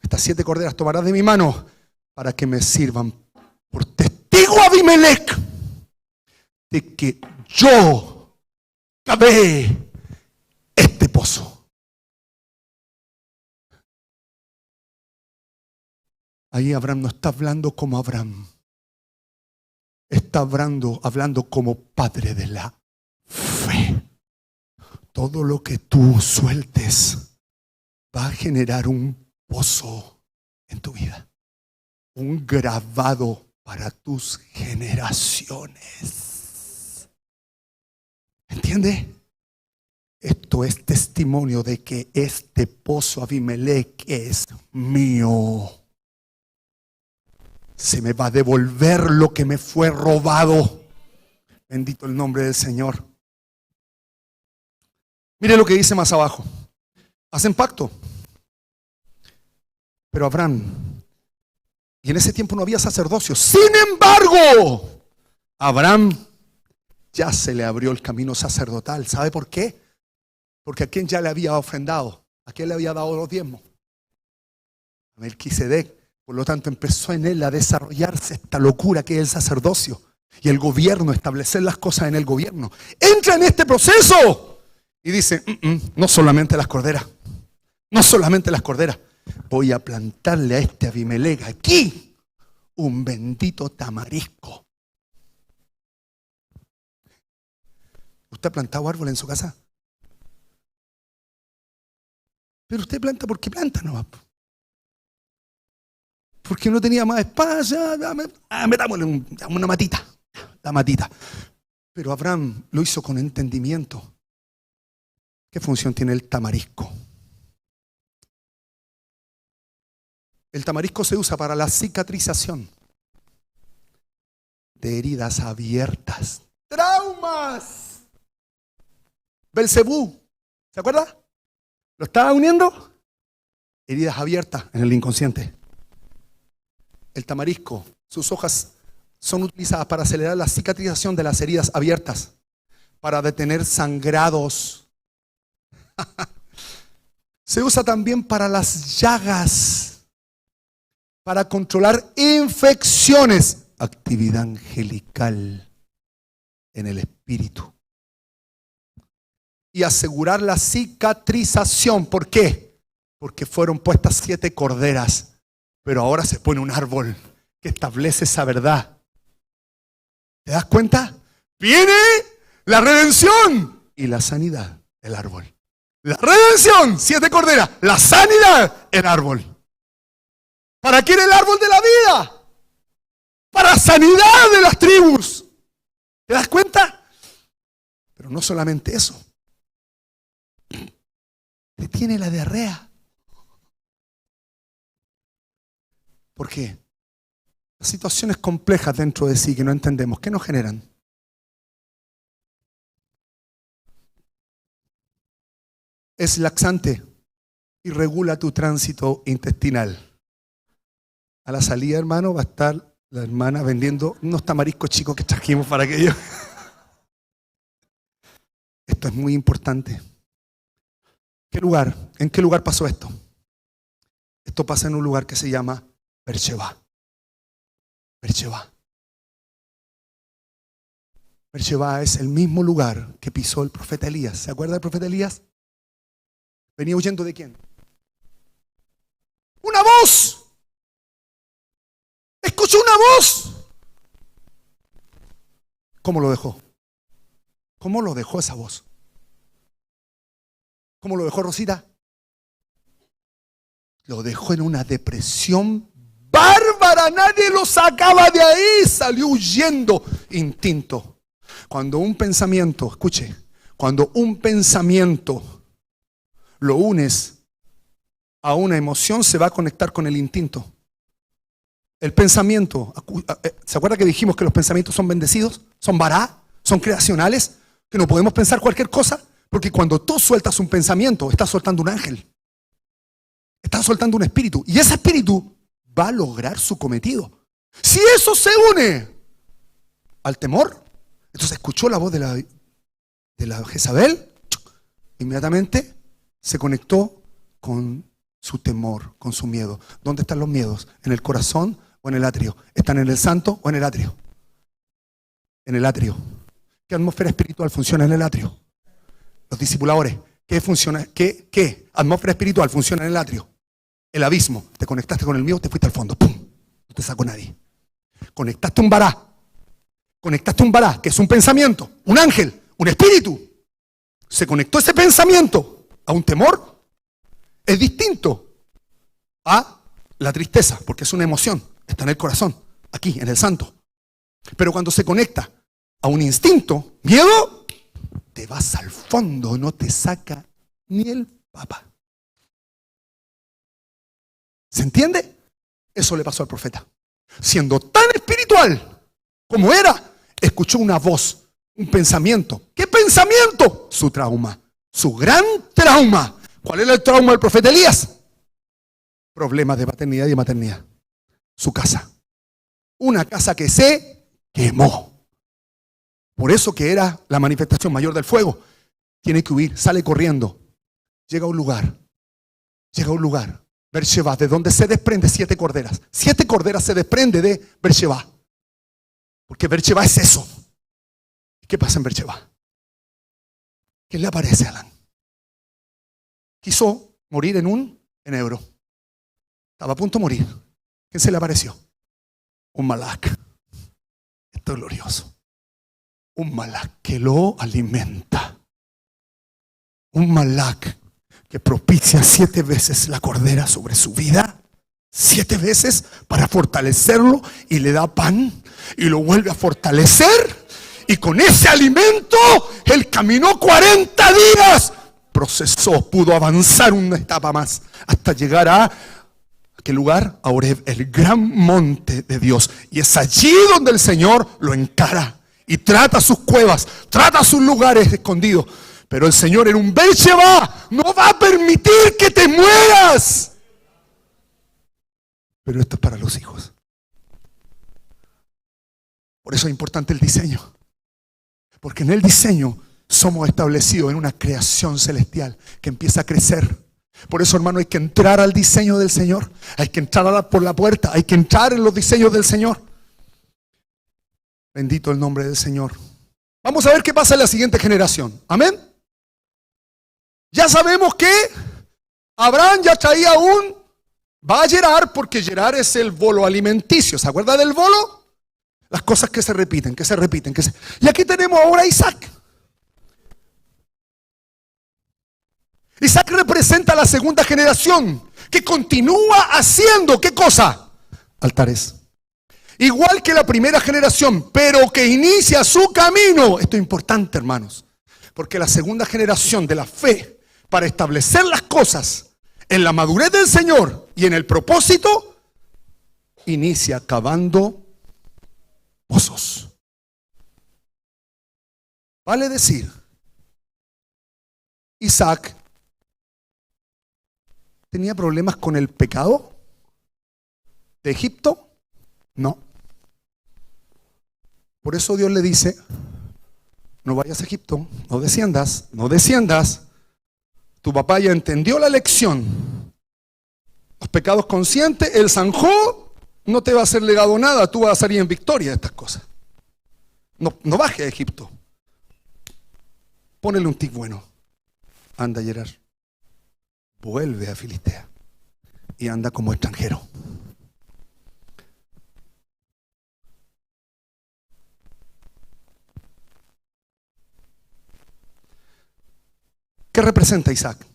Estas 7 corderas tomarás de mi mano para que me sirvan por testigo, Abimelech, de que yo cavé este pozo. Ahí Abraham no está hablando como Abraham. Está hablando como padre de la fe. Todo lo que tú sueltes va a generar un pozo en tu vida. Un grabado para tus generaciones. ¿Entiende? Esto es testimonio de que este pozo, Abimelech, es mío. Se me va a devolver lo que me fue robado. Bendito el nombre del Señor. Mire lo que dice más abajo. Hacen pacto. Pero Abraham, y en ese tiempo no había sacerdocio. Sin embargo, Abraham ya se le abrió el camino sacerdotal. ¿Sabe por qué? Porque a quien ya le había ofrendado, a quien le había dado los diezmos, a Melquisedec. Por lo tanto, empezó en él a desarrollarse esta locura que es el sacerdocio y el gobierno, establecer las cosas en el gobierno. Entra en este proceso y dice, no solamente las corderas, no solamente las corderas. Voy a plantarle a este Abimelec aquí un bendito tamarisco. ¿Usted ha plantado árbol en su casa? Pero usted planta porque planta, ¿no? Porque no tenía más espacio, metámosle una matita, la matita. Pero Abraham lo hizo con entendimiento. ¿Qué función tiene el tamarisco? El tamarisco se usa para la cicatrización de heridas abiertas. ¡Traumas! Belcebú, ¿se acuerda? ¿Lo estaba uniendo? Heridas abiertas en el inconsciente. El tamarisco, sus hojas son utilizadas para acelerar la cicatrización de las heridas abiertas, para detener sangrados. Se usa también para las llagas, para controlar infecciones, actividad angelical en el espíritu. Y asegurar la cicatrización. ¿Por qué? Porque fueron puestas 7 corderas, pero ahora se pone un árbol que establece esa verdad. ¿Te das cuenta? Viene la redención y la sanidad del árbol. La redención, 7 corderas. La sanidad, el árbol. ¿Para quién el árbol de la vida? Para sanidad de las tribus. ¿Te das cuenta? Pero no solamente eso. Te tiene la diarrea. ¿Por qué? Las situaciones complejas dentro de sí que no entendemos, ¿qué nos generan? Es laxante y regula tu tránsito intestinal. A la salida, hermano, va a estar la hermana vendiendo unos tamariscos chicos que trajimos para aquello. Esto es muy importante. ¿Qué lugar? ¿En qué lugar pasó esto? Esto pasa en un lugar que se llama Beersheba. Beersheba. Beersheba es el mismo lugar que pisó el profeta Elías. ¿Se acuerda del profeta Elías? ¿Venía huyendo de quién? ¡Una voz! ¡Escuchó una voz! ¿Cómo lo dejó? ¿Cómo lo dejó esa voz? ¿Cómo lo dejó Rosita? Lo dejó en una depresión bárbara. Nadie lo sacaba de ahí. Salió huyendo instinto. Cuando un pensamiento, escuche, cuando un pensamiento lo unes a una emoción, se va a conectar con el instinto. El pensamiento, ¿se acuerda que dijimos que los pensamientos son bendecidos? Son bará, son creacionales, que no podemos pensar cualquier cosa, porque cuando tú sueltas un pensamiento, estás soltando un ángel, estás soltando un espíritu, y ese espíritu va a lograr su cometido. Si eso se une al temor, entonces escuchó la voz de la Jezabel, inmediatamente se conectó con su temor, con su miedo. ¿Dónde están los miedos? ¿En el corazón o en el atrio? ¿Están en el santo o en el atrio? En el atrio. ¿Qué atmósfera espiritual funciona en el atrio? Los discipuladores. ¿Qué atmósfera espiritual funciona en el atrio? El abismo. Te conectaste con el mío, te fuiste al fondo. ¡Pum! No te sacó nadie. Conectaste un bará. Conectaste un bará, que es un pensamiento, un ángel, un espíritu. Se conectó ese pensamiento a un temor. Es distinto a la tristeza, porque es una emoción, está en el corazón, aquí, en el santo. Pero cuando se conecta a un instinto, miedo, te vas al fondo, no te saca ni el papa. ¿Se entiende? Eso le pasó al profeta. Siendo tan espiritual como era, escuchó una voz, un pensamiento. ¿Qué pensamiento? Su trauma, su gran trauma. ¿Cuál era el trauma del profeta Elías? Problemas de paternidad y de maternidad. Su casa. Una casa que se quemó. Por eso que era la manifestación mayor del fuego. Tiene que huir, sale corriendo. Llega a un lugar. Beersheba, de donde se desprende 7 corderas. 7 corderas se desprende de Beersheba. Porque Beersheba es eso. ¿Qué pasa en Beersheba? ¿Qué le aparece a Alan? Quiso morir en un enebro. Estaba a punto de morir. ¿Quién se le apareció? Un malak. Esto es glorioso. Un malak que lo alimenta. Un malak que propicia 7 veces la cordera sobre su vida. 7 veces para fortalecerlo y le da pan y lo vuelve a fortalecer. Y con ese alimento él caminó 40 días. Procesó, pudo avanzar una etapa más hasta llegar a ¿qué lugar? A Horeb, el gran monte de Dios. Y es allí donde el Señor lo encara y trata sus cuevas, trata sus lugares escondidos. Pero el Señor en un Beersheba no va a permitir que te mueras. Pero esto es para los hijos. Por eso es importante el diseño. Porque en el diseño somos establecidos en una creación celestial que empieza a crecer. Por eso, hermano, hay que entrar al diseño del Señor. Hay que entrar por la puerta. Hay que entrar en los diseños del Señor. Bendito el nombre del Señor. Vamos a ver qué pasa en la siguiente generación. Amén. Ya sabemos que Abraham ya traía va a Gerar, porque Gerar es el bolo alimenticio. ¿Se acuerda del bolo? Las cosas que se repiten. Y aquí tenemos ahora a Isaac. Isaac representa a la segunda generación que continúa haciendo, ¿qué cosa? Altares. Igual que la primera generación, pero que inicia su camino. Esto es importante, hermanos, porque la segunda generación de la fe, para establecer las cosas en la madurez del Señor y en el propósito, inicia cavando pozos. Vale decir, Isaac ¿tenía problemas con el pecado de Egipto? No. Por eso Dios le dice, no vayas a Egipto, no desciendas. Tu papá ya entendió la lección. Los pecados conscientes, el zanjó, no te va a hacer legado nada, tú vas a salir en victoria de estas cosas. No baje a Egipto. Ponele un tic bueno. Anda, Gerar. Vuelve a Filistea y anda como extranjero. ¿Qué representa Isaac?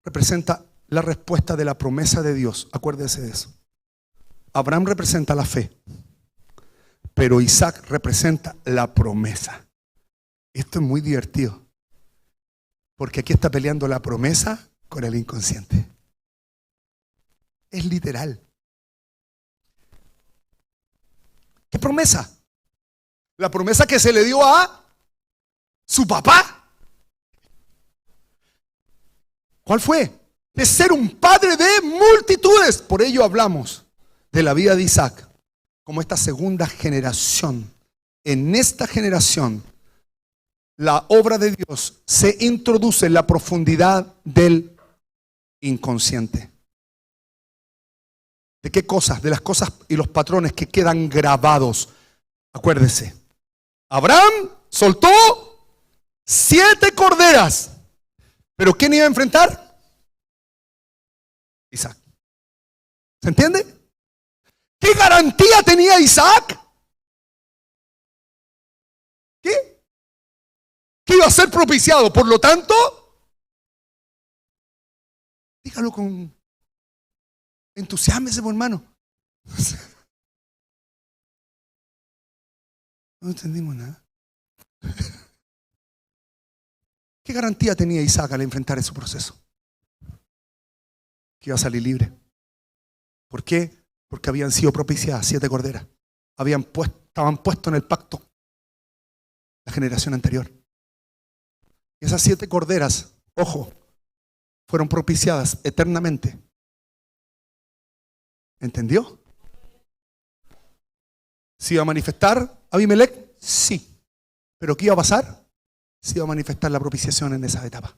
Representa la respuesta de la promesa de Dios. Acuérdese de eso. Abraham representa la fe, pero Isaac representa la promesa. Esto es muy divertido. Porque aquí está peleando la promesa con el inconsciente. Es literal. ¿Qué promesa? La promesa que se le dio a su papá. ¿Cuál fue? De ser un padre de multitudes. Por ello hablamos de la vida de Isaac como esta segunda generación. En esta generación, la obra de Dios se introduce en la profundidad del inconsciente. ¿De qué cosas? De las cosas y los patrones que quedan grabados. Acuérdese, Abraham soltó 7 corderas. ¿Pero quién iba a enfrentar? Isaac. ¿Se entiende? ¿Qué garantía tenía Isaac? ¿Qué? Que iba a ser propiciado. Por lo tanto, dígalo con entusiasmo, hermano. No entendimos nada. ¿Qué garantía tenía Isaac al enfrentar ese proceso? Que iba a salir libre. ¿Por qué? Porque habían sido propiciadas 7 corderas. Estaban puestos en el pacto la generación anterior. Y esas 7 corderas, ojo, fueron propiciadas eternamente. ¿Entendió? ¿Se iba a manifestar Abimelech? Sí. ¿Pero qué iba a pasar? Se iba a manifestar la propiciación en esa etapa.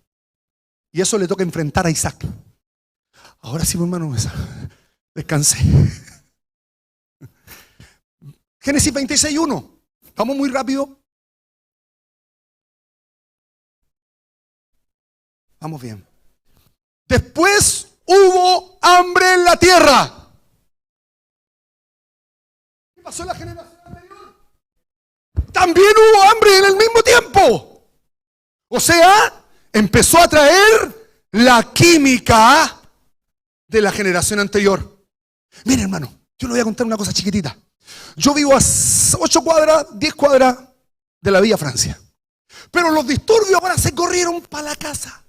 Y eso le toca enfrentar a Isaac. Ahora sí, hermano, descansé. Génesis 26:1. Vamos muy rápido. Vamos bien. Después hubo hambre en la tierra. ¿Qué pasó en la generación anterior? También hubo hambre en el mismo tiempo. O sea, empezó a traer la química de la generación anterior. Mire, hermano, yo le voy a contar una cosa chiquitita. Yo vivo a 8 cuadras, 10 cuadras de la Villa Francia. Pero los disturbios ahora se corrieron para la casa.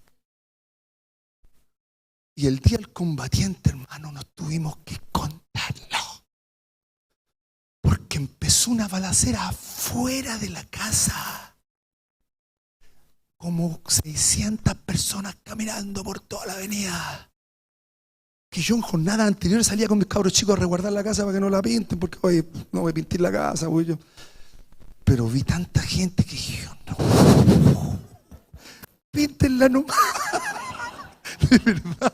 Y el día del combatiente, hermano, nos tuvimos que contarlo. Porque empezó una balacera afuera de la casa. Como 600 personas caminando por toda la avenida. Que yo en jornadas anteriores salía con mis cabros chicos a resguardar la casa para que no la pinten, porque oye, no voy a pintar la casa, güey, yo. Pero vi tanta gente que yo no. Píntenla nomás. De verdad.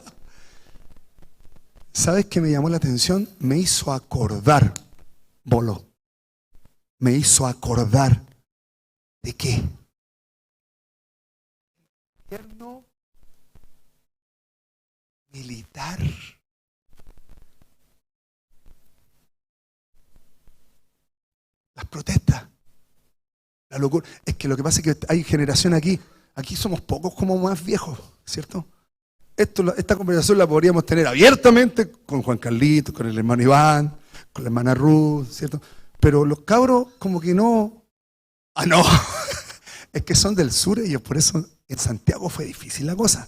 ¿Sabes qué me llamó la atención? Me hizo acordar, Bolo. Me hizo acordar de qué. Gobierno militar. Las protestas. La locura. Es que lo que pasa es que hay generación aquí. Aquí somos pocos como más viejos, ¿cierto? Esta conversación la podríamos tener abiertamente con Juan Carlito, con el hermano Iván, con la hermana Ruth, ¿cierto? Pero los cabros como que no. Ah, no. Es que son del sur y por eso en Santiago fue difícil la cosa.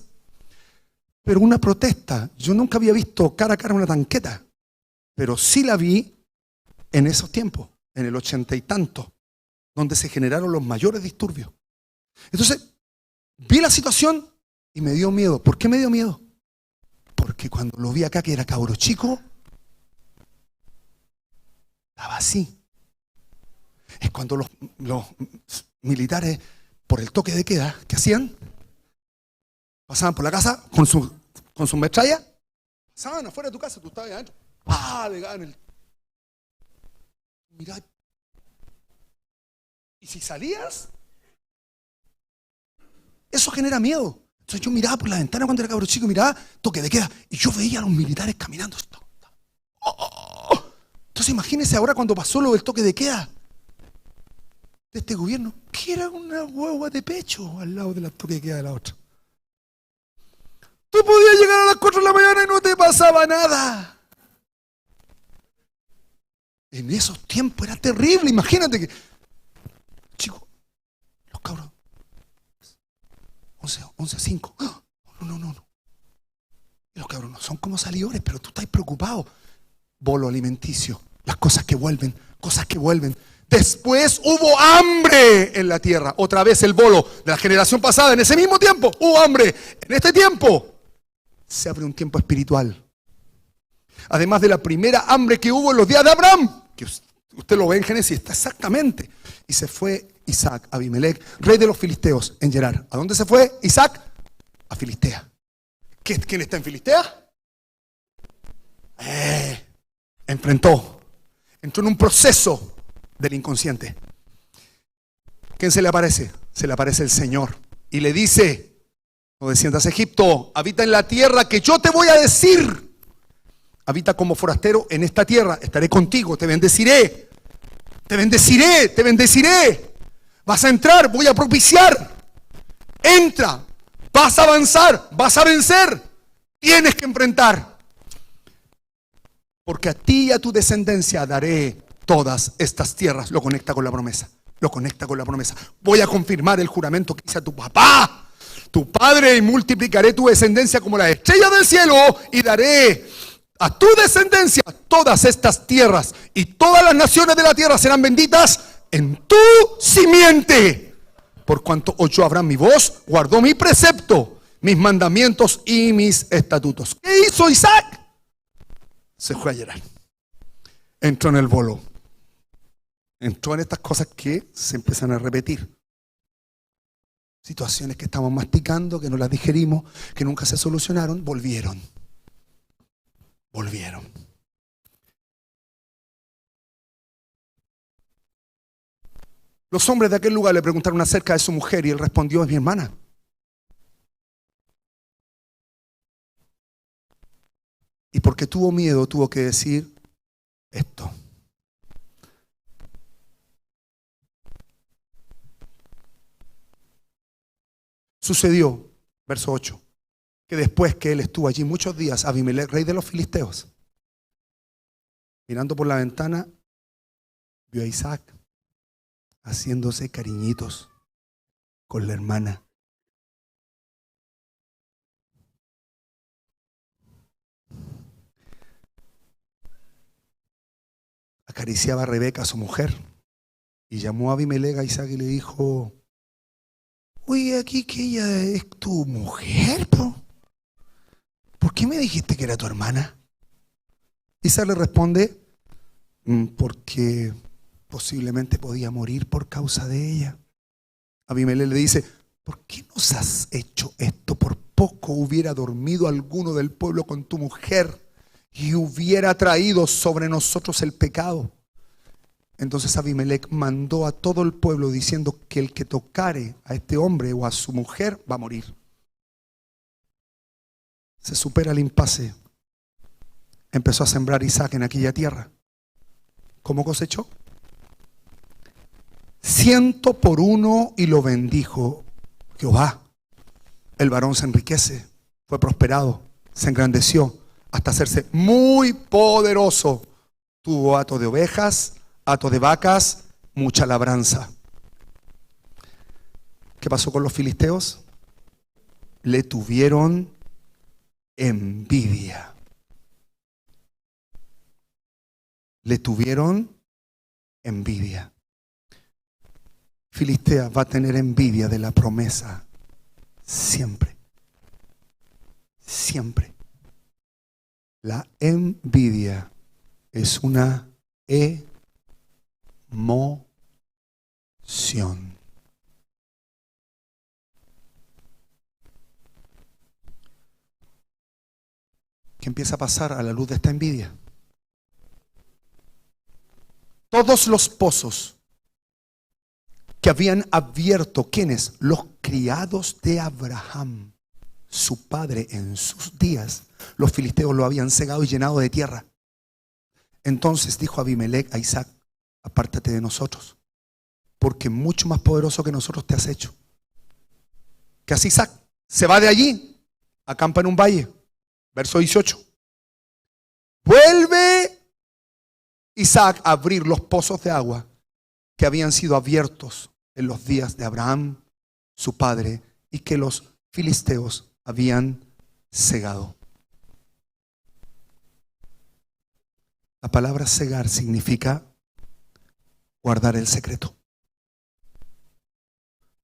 Pero una protesta, yo nunca había visto cara a cara una tanqueta, pero sí la vi en esos tiempos, en el 80 y tanto, donde se generaron los mayores disturbios. Entonces, vi la situación y me dio miedo. ¿Por qué me dio miedo? Porque cuando lo vi acá, que era cabro chico, estaba así. Es cuando los militares, por el toque de queda, ¿qué hacían? Pasaban por la casa con su metralla, pasaban afuera de tu casa, tú estabas adentro, ¡pah! Le daban el. Mirá. Y si salías, eso genera miedo. Entonces yo miraba por la ventana cuando era cabro chico, miraba, toque de queda, y yo veía a los militares caminando. ¡Oh! Entonces imagínense ahora cuando pasó lo del toque de queda de este gobierno, que era una guagua de pecho al lado del toque de queda de la otra. Tú podías llegar a las 4 de la mañana y no te pasaba nada. En esos tiempos era terrible. Imagínate que, chicos, los cabros, 11:05. No. Y los cabros no son como salidores, pero tú estás preocupado. Bolo alimenticio, las cosas que vuelven. Después hubo hambre en la tierra. Otra vez el bolo de la generación pasada. En ese mismo tiempo hubo hambre. En este tiempo se abre un tiempo espiritual. Además de la primera hambre que hubo en los días de Abraham, que usted lo ve en Génesis, está exactamente. Y se fue Isaac, Abimelech, rey de los filisteos, en Gerar. ¿A dónde se fue Isaac? A Filistea. ¿Quién está en Filistea? Entró en un proceso del inconsciente. ¿Quién se le aparece? Se le aparece el Señor y le dice: no desciendas a Egipto, habita en la tierra que yo te voy a decir. Habita como forastero en esta tierra, estaré contigo, te bendeciré. Vas a entrar, voy a propiciar. Entra, vas a avanzar, vas a vencer. Tienes que enfrentar. Porque a ti y a tu descendencia daré todas estas tierras. Lo conecta con la promesa. Voy a confirmar el juramento que hice a tu papá, tu padre, y multiplicaré tu descendencia como las estrellas del cielo, y daré a tu descendencia todas estas tierras, y todas las naciones de la tierra serán benditas en tu simiente. por cuanto oyó Abraham mi voz, guardó mi precepto, mis mandamientos y mis estatutos. ¿Qué hizo Isaac? Se fue a Gerar. Entró en el bolo. Entró en estas cosas que se empiezan a repetir. Situaciones que estamos masticando, que no las digerimos, que nunca se solucionaron, volvieron. Los hombres de aquel lugar le preguntaron acerca de su mujer y él respondió: es mi hermana. Y porque tuvo miedo, tuvo que decir esto. Sucedió, verso 8, que después que él estuvo allí muchos días, Abimelec, rey de los filisteos, mirando por la ventana, vio a Isaac haciéndose cariñitos con la hermana. Acariciaba a Rebeca, su mujer, y llamó a Abimelec a Isaac y le dijo: oye, aquí que ella es tu mujer, po. ¿Por qué me dijiste que era tu hermana? Isaac le responde: porque posiblemente podía morir por causa de ella. Abimelec le dice: ¿por qué nos has hecho esto? Por poco hubiera dormido alguno del pueblo con tu mujer y hubiera traído sobre nosotros el pecado. Entonces Abimelec mandó a todo el pueblo diciendo que el que tocare a este hombre o a su mujer va a morir. Se supera el impasse. Empezó a sembrar Isaac en aquella tierra. ¿Cómo cosechó? 100 por 1 y lo bendijo Jehová. El varón se enriquece, fue prosperado, se engrandeció hasta hacerse muy poderoso. Tuvo hato de ovejas, hato de vacas, mucha labranza. ¿Qué pasó con los filisteos? Le tuvieron envidia. Le tuvieron envidia. Filistea va a tener envidia de la promesa siempre. Siempre. La envidia es una emoción. ¿Qué empieza a pasar a la luz de esta envidia? Todos los pozos que habían abierto, ¿quiénes? Los criados de Abraham, su padre, en sus días, los filisteos lo habían cegado y llenado de tierra. Entonces dijo Abimelec a Isaac: apártate de nosotros, porque mucho más poderoso que nosotros te has hecho. ¿Qué hace Isaac? Se va de allí, acampa en un valle. Verso 18. Vuelve Isaac a abrir los pozos de agua que habían sido abiertos en los días de Abraham, su padre, y que los filisteos habían cegado. La palabra cegar significa guardar el secreto.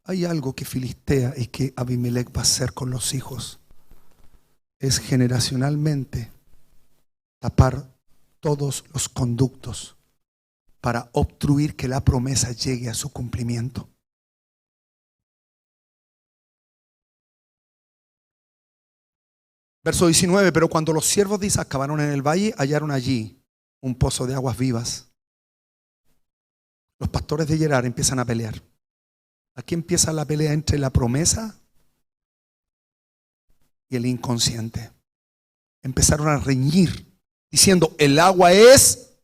Hay algo que Filistea y que Abimelec va a hacer con los hijos. Es generacionalmente tapar todos los conductos para obstruir que la promesa llegue a su cumplimiento. Verso 19, pero cuando los siervos de Isaac cavaron en el valle, hallaron allí un pozo de aguas vivas. Los pastores de Gerar empiezan a pelear. Aquí empieza la pelea entre la promesa y el inconsciente. Empezaron a reñir, diciendo: el agua es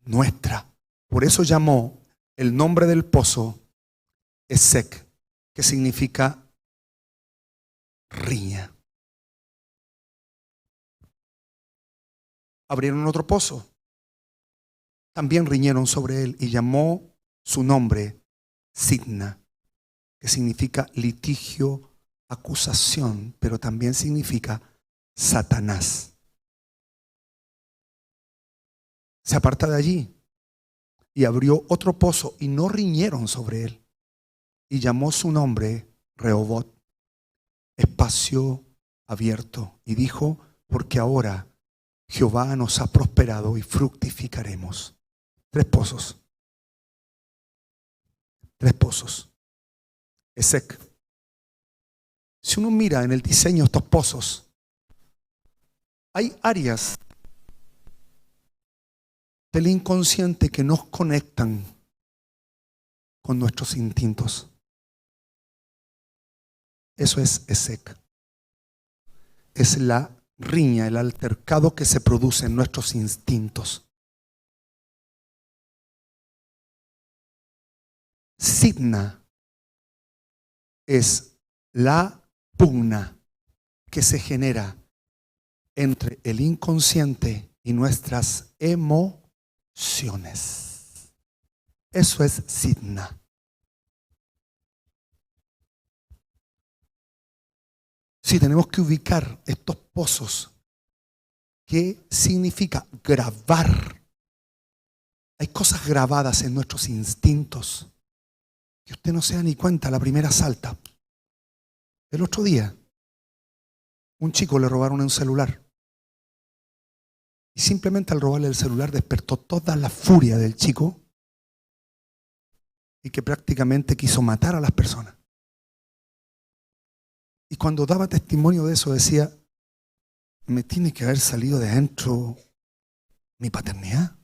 nuestra. Por eso llamó el nombre del pozo Esek, que significa riña. Abrieron otro pozo. También riñeron sobre él y llamó su nombre Sidna, que significa litigio, acusación, pero también significa Satanás. Se aparta de allí y abrió otro pozo y no riñeron sobre él. y llamó su nombre Rehobot, espacio abierto, y dijo: porque ahora Jehová nos ha prosperado y fructificaremos. 3 pozos. 3 pozos. Esec. Si uno mira en el diseño de estos pozos, hay áreas del inconsciente que nos conectan con nuestros instintos. Eso es Esec. Es la riña, el altercado que se produce en nuestros instintos. Sidna es la pugna que se genera entre el inconsciente y nuestras emociones. Eso es Sidna. Sí, tenemos que ubicar estos pozos. ¿Qué significa grabar? Hay cosas grabadas en nuestros instintos que usted no se da ni cuenta, la primera salta. El otro día, un chico le robaron un celular. Y simplemente al robarle el celular despertó toda la furia del chico y que prácticamente quiso matar a las personas. Y cuando daba testimonio de eso decía: me tiene que haber salido de adentro mi paternidad,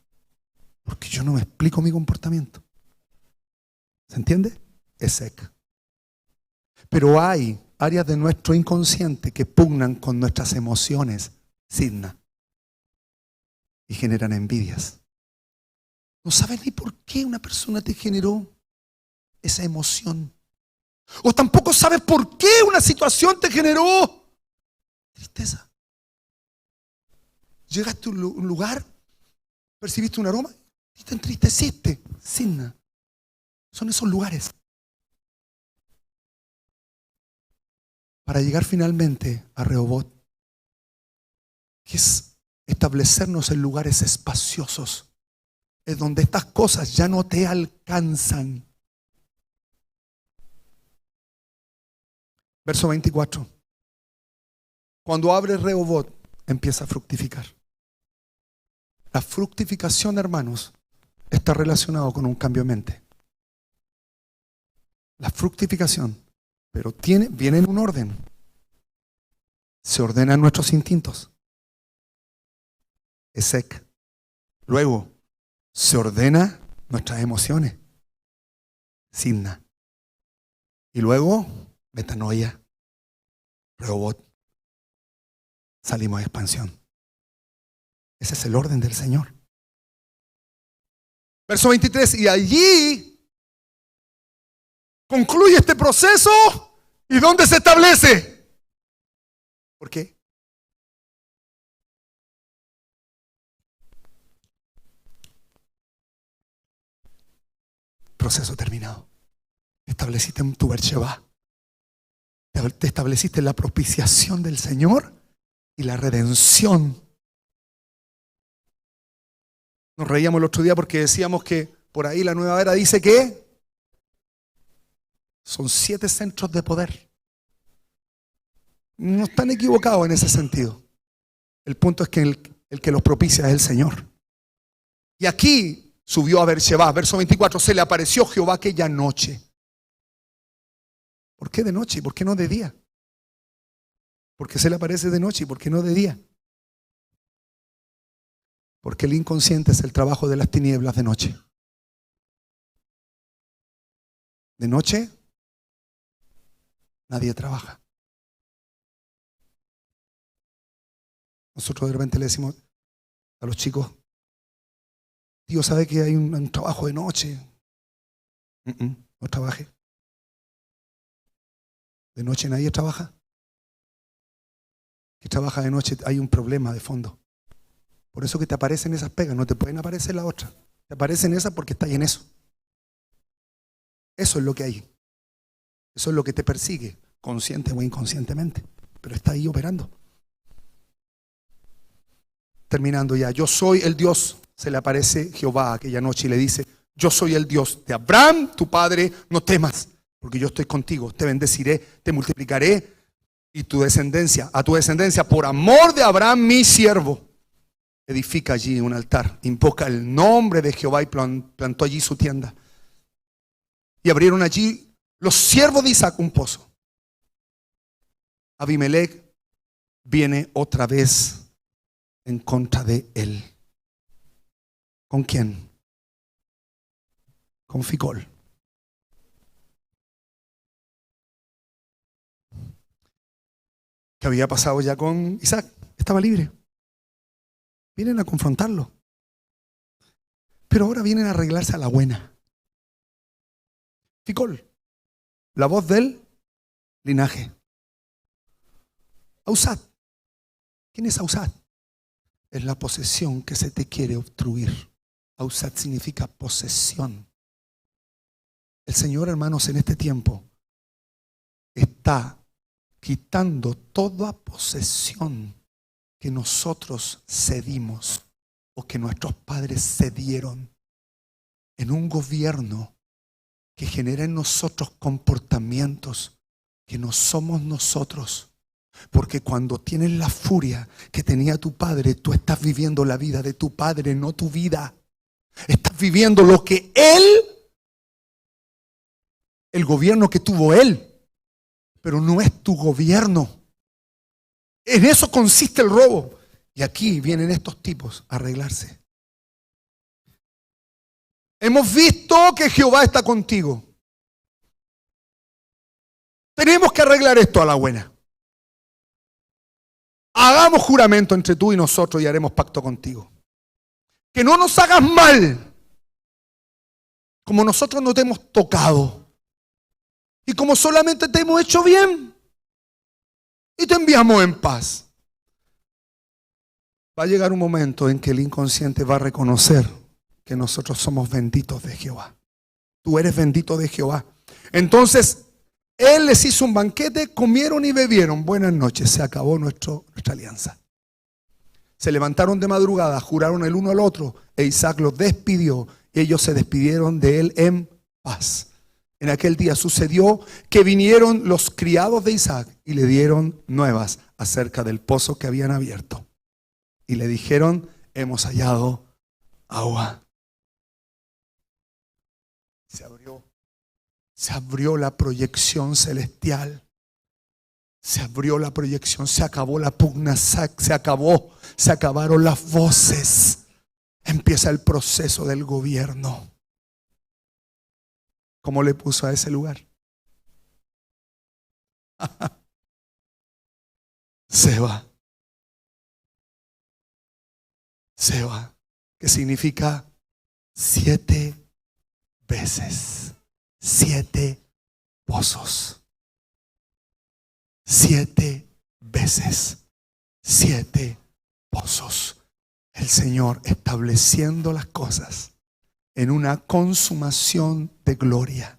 porque yo no me explico mi comportamiento. ¿Se entiende? Es seca. Pero hay áreas de nuestro inconsciente que pugnan con nuestras emociones, Sidna, y generan envidias. No sabes ni por qué una persona te generó esa emoción. O tampoco sabes por qué una situación te generó tristeza. Llegaste a un lugar, percibiste un aroma y te entristeciste. Sidna. Son esos lugares. Para llegar finalmente a Rehobot, que es establecernos en lugares espaciosos, es donde estas cosas ya no te alcanzan. Verso 24. Cuando abre Rehobot, empieza a fructificar. La fructificación, hermanos, está relacionado con un cambio de mente. La fructificación, pero viene en un orden. Se ordenan nuestros instintos. Esec. Luego, se ordena nuestras emociones. Sidna. Y luego, metanoia. Rehobot. Salimos de expansión. Ese es el orden del Señor. Verso 23. Y allí concluye este proceso. ¿Y dónde se establece? ¿Por qué? Proceso terminado. Te estableciste en tu Beersheba. Te estableciste en la propiciación del Señor y la redención. Nos reíamos el otro día porque decíamos que por ahí la Nueva Era dice que son 7 centros de poder. No están equivocados en ese sentido. El punto es que el que los propicia es el Señor. Y aquí subió a Beersheba, verso 24, se le apareció Jehová aquella noche. ¿Por qué de noche? ¿Por qué no de día? ¿Por qué se le aparece de noche y por qué no de día? Porque el inconsciente es el trabajo de las tinieblas de noche. De noche nadie trabaja. Nosotros de repente le decimos a los chicos: tío, ¿sabe que hay un trabajo de noche? No trabaje. De noche nadie trabaja. Que trabaja de noche hay un problema de fondo. Por eso que te aparecen esas pegas, no te pueden aparecer las otras. Te aparecen esas porque estás en eso. Eso es lo que hay. Eso es lo que te persigue, consciente o inconscientemente. Pero está ahí operando. Terminando ya, yo soy el Dios. Se le aparece Jehová aquella noche y le dice: yo soy el Dios de Abraham, tu padre, no temas. porque yo estoy contigo, te bendeciré, te multiplicaré y a tu descendencia, por amor de Abraham, mi siervo. Edifica allí un altar, invoca el nombre de Jehová y plantó allí su tienda. Y abrieron allí los siervos de Isaac un pozo. Abimelech viene otra vez en contra de él. ¿Con quién? Con Ficol. ¿Qué había pasado ya con Isaac? Estaba libre. Vienen a confrontarlo. Pero ahora vienen a arreglarse a la buena. Ficol, la voz del linaje. Ausad. ¿Quién es Ausad? Es la posesión que se te quiere obstruir. Ausad significa posesión. El Señor, hermanos, en este tiempo está quitando toda posesión que nosotros cedimos o que nuestros padres cedieron en un gobierno que genera en nosotros comportamientos que no somos nosotros. Porque cuando tienes la furia que tenía tu padre, tú estás viviendo la vida de tu padre, no tu vida. Estás viviendo lo que el gobierno que tuvo él, pero no es tu gobierno. En eso consiste el robo. Y aquí vienen estos tipos a arreglarse. Hemos visto que Jehová está contigo. Tenemos que arreglar esto a la buena. Hagamos juramento entre tú y nosotros y haremos pacto contigo. Que no nos hagas mal, como nosotros no te hemos tocado. Y como solamente te hemos hecho bien. Y te enviamos en paz. Va a llegar un momento en que el inconsciente va a reconocer que nosotros somos benditos de Jehová. Tú eres bendito de Jehová. Entonces, Él les hizo un banquete, comieron y bebieron. Buenas noches, se acabó nuestra alianza. Se levantaron de madrugada, juraron el uno al otro, e Isaac los despidió, y ellos se despidieron de él en paz. En aquel día sucedió que vinieron los criados de Isaac y le dieron nuevas acerca del pozo que habían abierto. Y le dijeron, hemos hallado agua. Se abrió la proyección celestial. Se abrió la proyección, se acabó la pugna, se acabaron las voces. Empieza el proceso del gobierno. ¿Cómo le puso a ese lugar? Seba. Seba, que significa 7 veces. 7 pozos. 7 veces. 7 pozos. El Señor estableciendo las cosas en una consumación de gloria.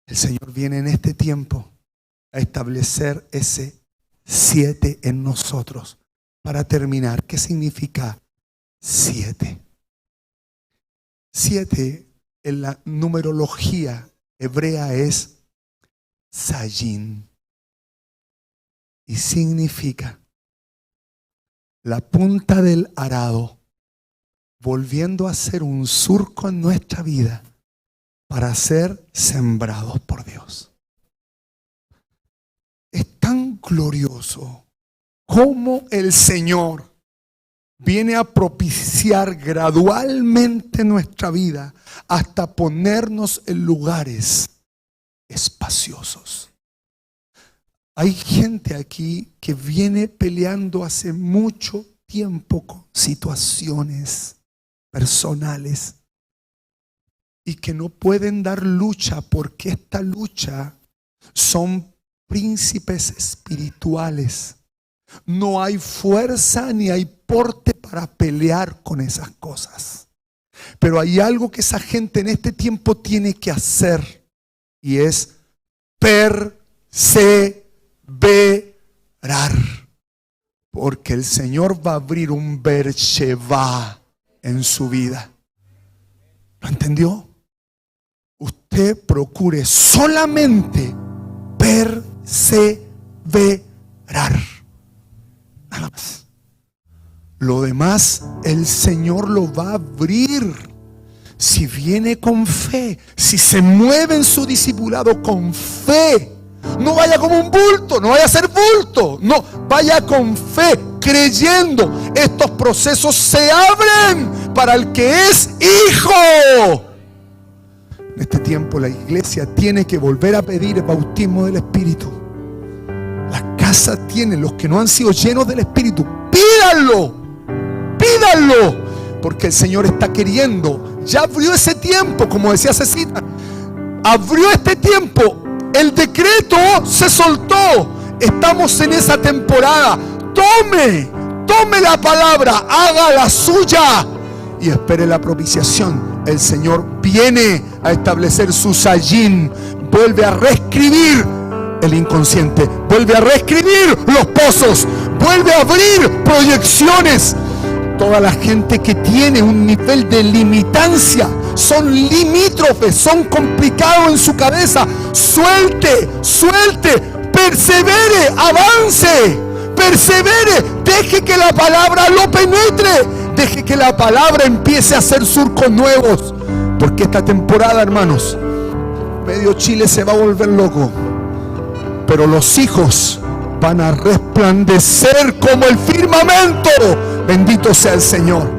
El Señor viene en este tiempo a establecer ese 7 en nosotros. Para terminar, ¿qué significa 7? 7 en la numerología hebrea es Sayin y significa la punta del arado volviendo a ser un surco en nuestra vida para ser sembrados por Dios. Es tan glorioso como el Señor viene a propiciar gradualmente nuestra vida hasta ponernos en lugares espaciosos. Hay gente aquí que viene peleando hace mucho tiempo con situaciones personales y que no pueden dar lucha porque esta lucha son príncipes espirituales. No hay fuerza ni hay porte para pelear con esas cosas. Pero hay algo que esa gente en este tiempo tiene que hacer y es perseverar. Porque el Señor va a abrir un Beersheba en su vida. ¿Lo entendió? usted procure solamente perseverar. Nada más. Lo demás el Señor lo va a abrir. Si viene con fe, si se mueve en su discipulado con fe, no vaya como un bulto, no vaya a ser bulto, no, vaya con fe, creyendo. Estos procesos se abren para el que es hijo. En este tiempo la iglesia tiene que volver a pedir el bautismo del Espíritu. La casa tiene, los que no han sido llenos del Espíritu, pídanlo, pídanlo, porque el Señor está queriendo. Ya abrió ese tiempo, como decía Cecita, abrió este tiempo. El decreto se soltó. Estamos en esa temporada. Tome la palabra, haga la suya y espere la propiciación. El Señor viene a establecer su sayín. Vuelve a reescribir el inconsciente, vuelve a reescribir los pozos, vuelve a abrir proyecciones. Toda la gente que tiene un nivel de limitancia, son limítrofes, son complicados en su cabeza. Suelte, persevere, avance, persevere, deje que la palabra lo penetre, deje que la palabra empiece a hacer surcos nuevos, porque esta temporada, hermanos, medio Chile se va a volver loco, pero los hijos van a resplandecer como el firmamento. Bendito sea el Señor.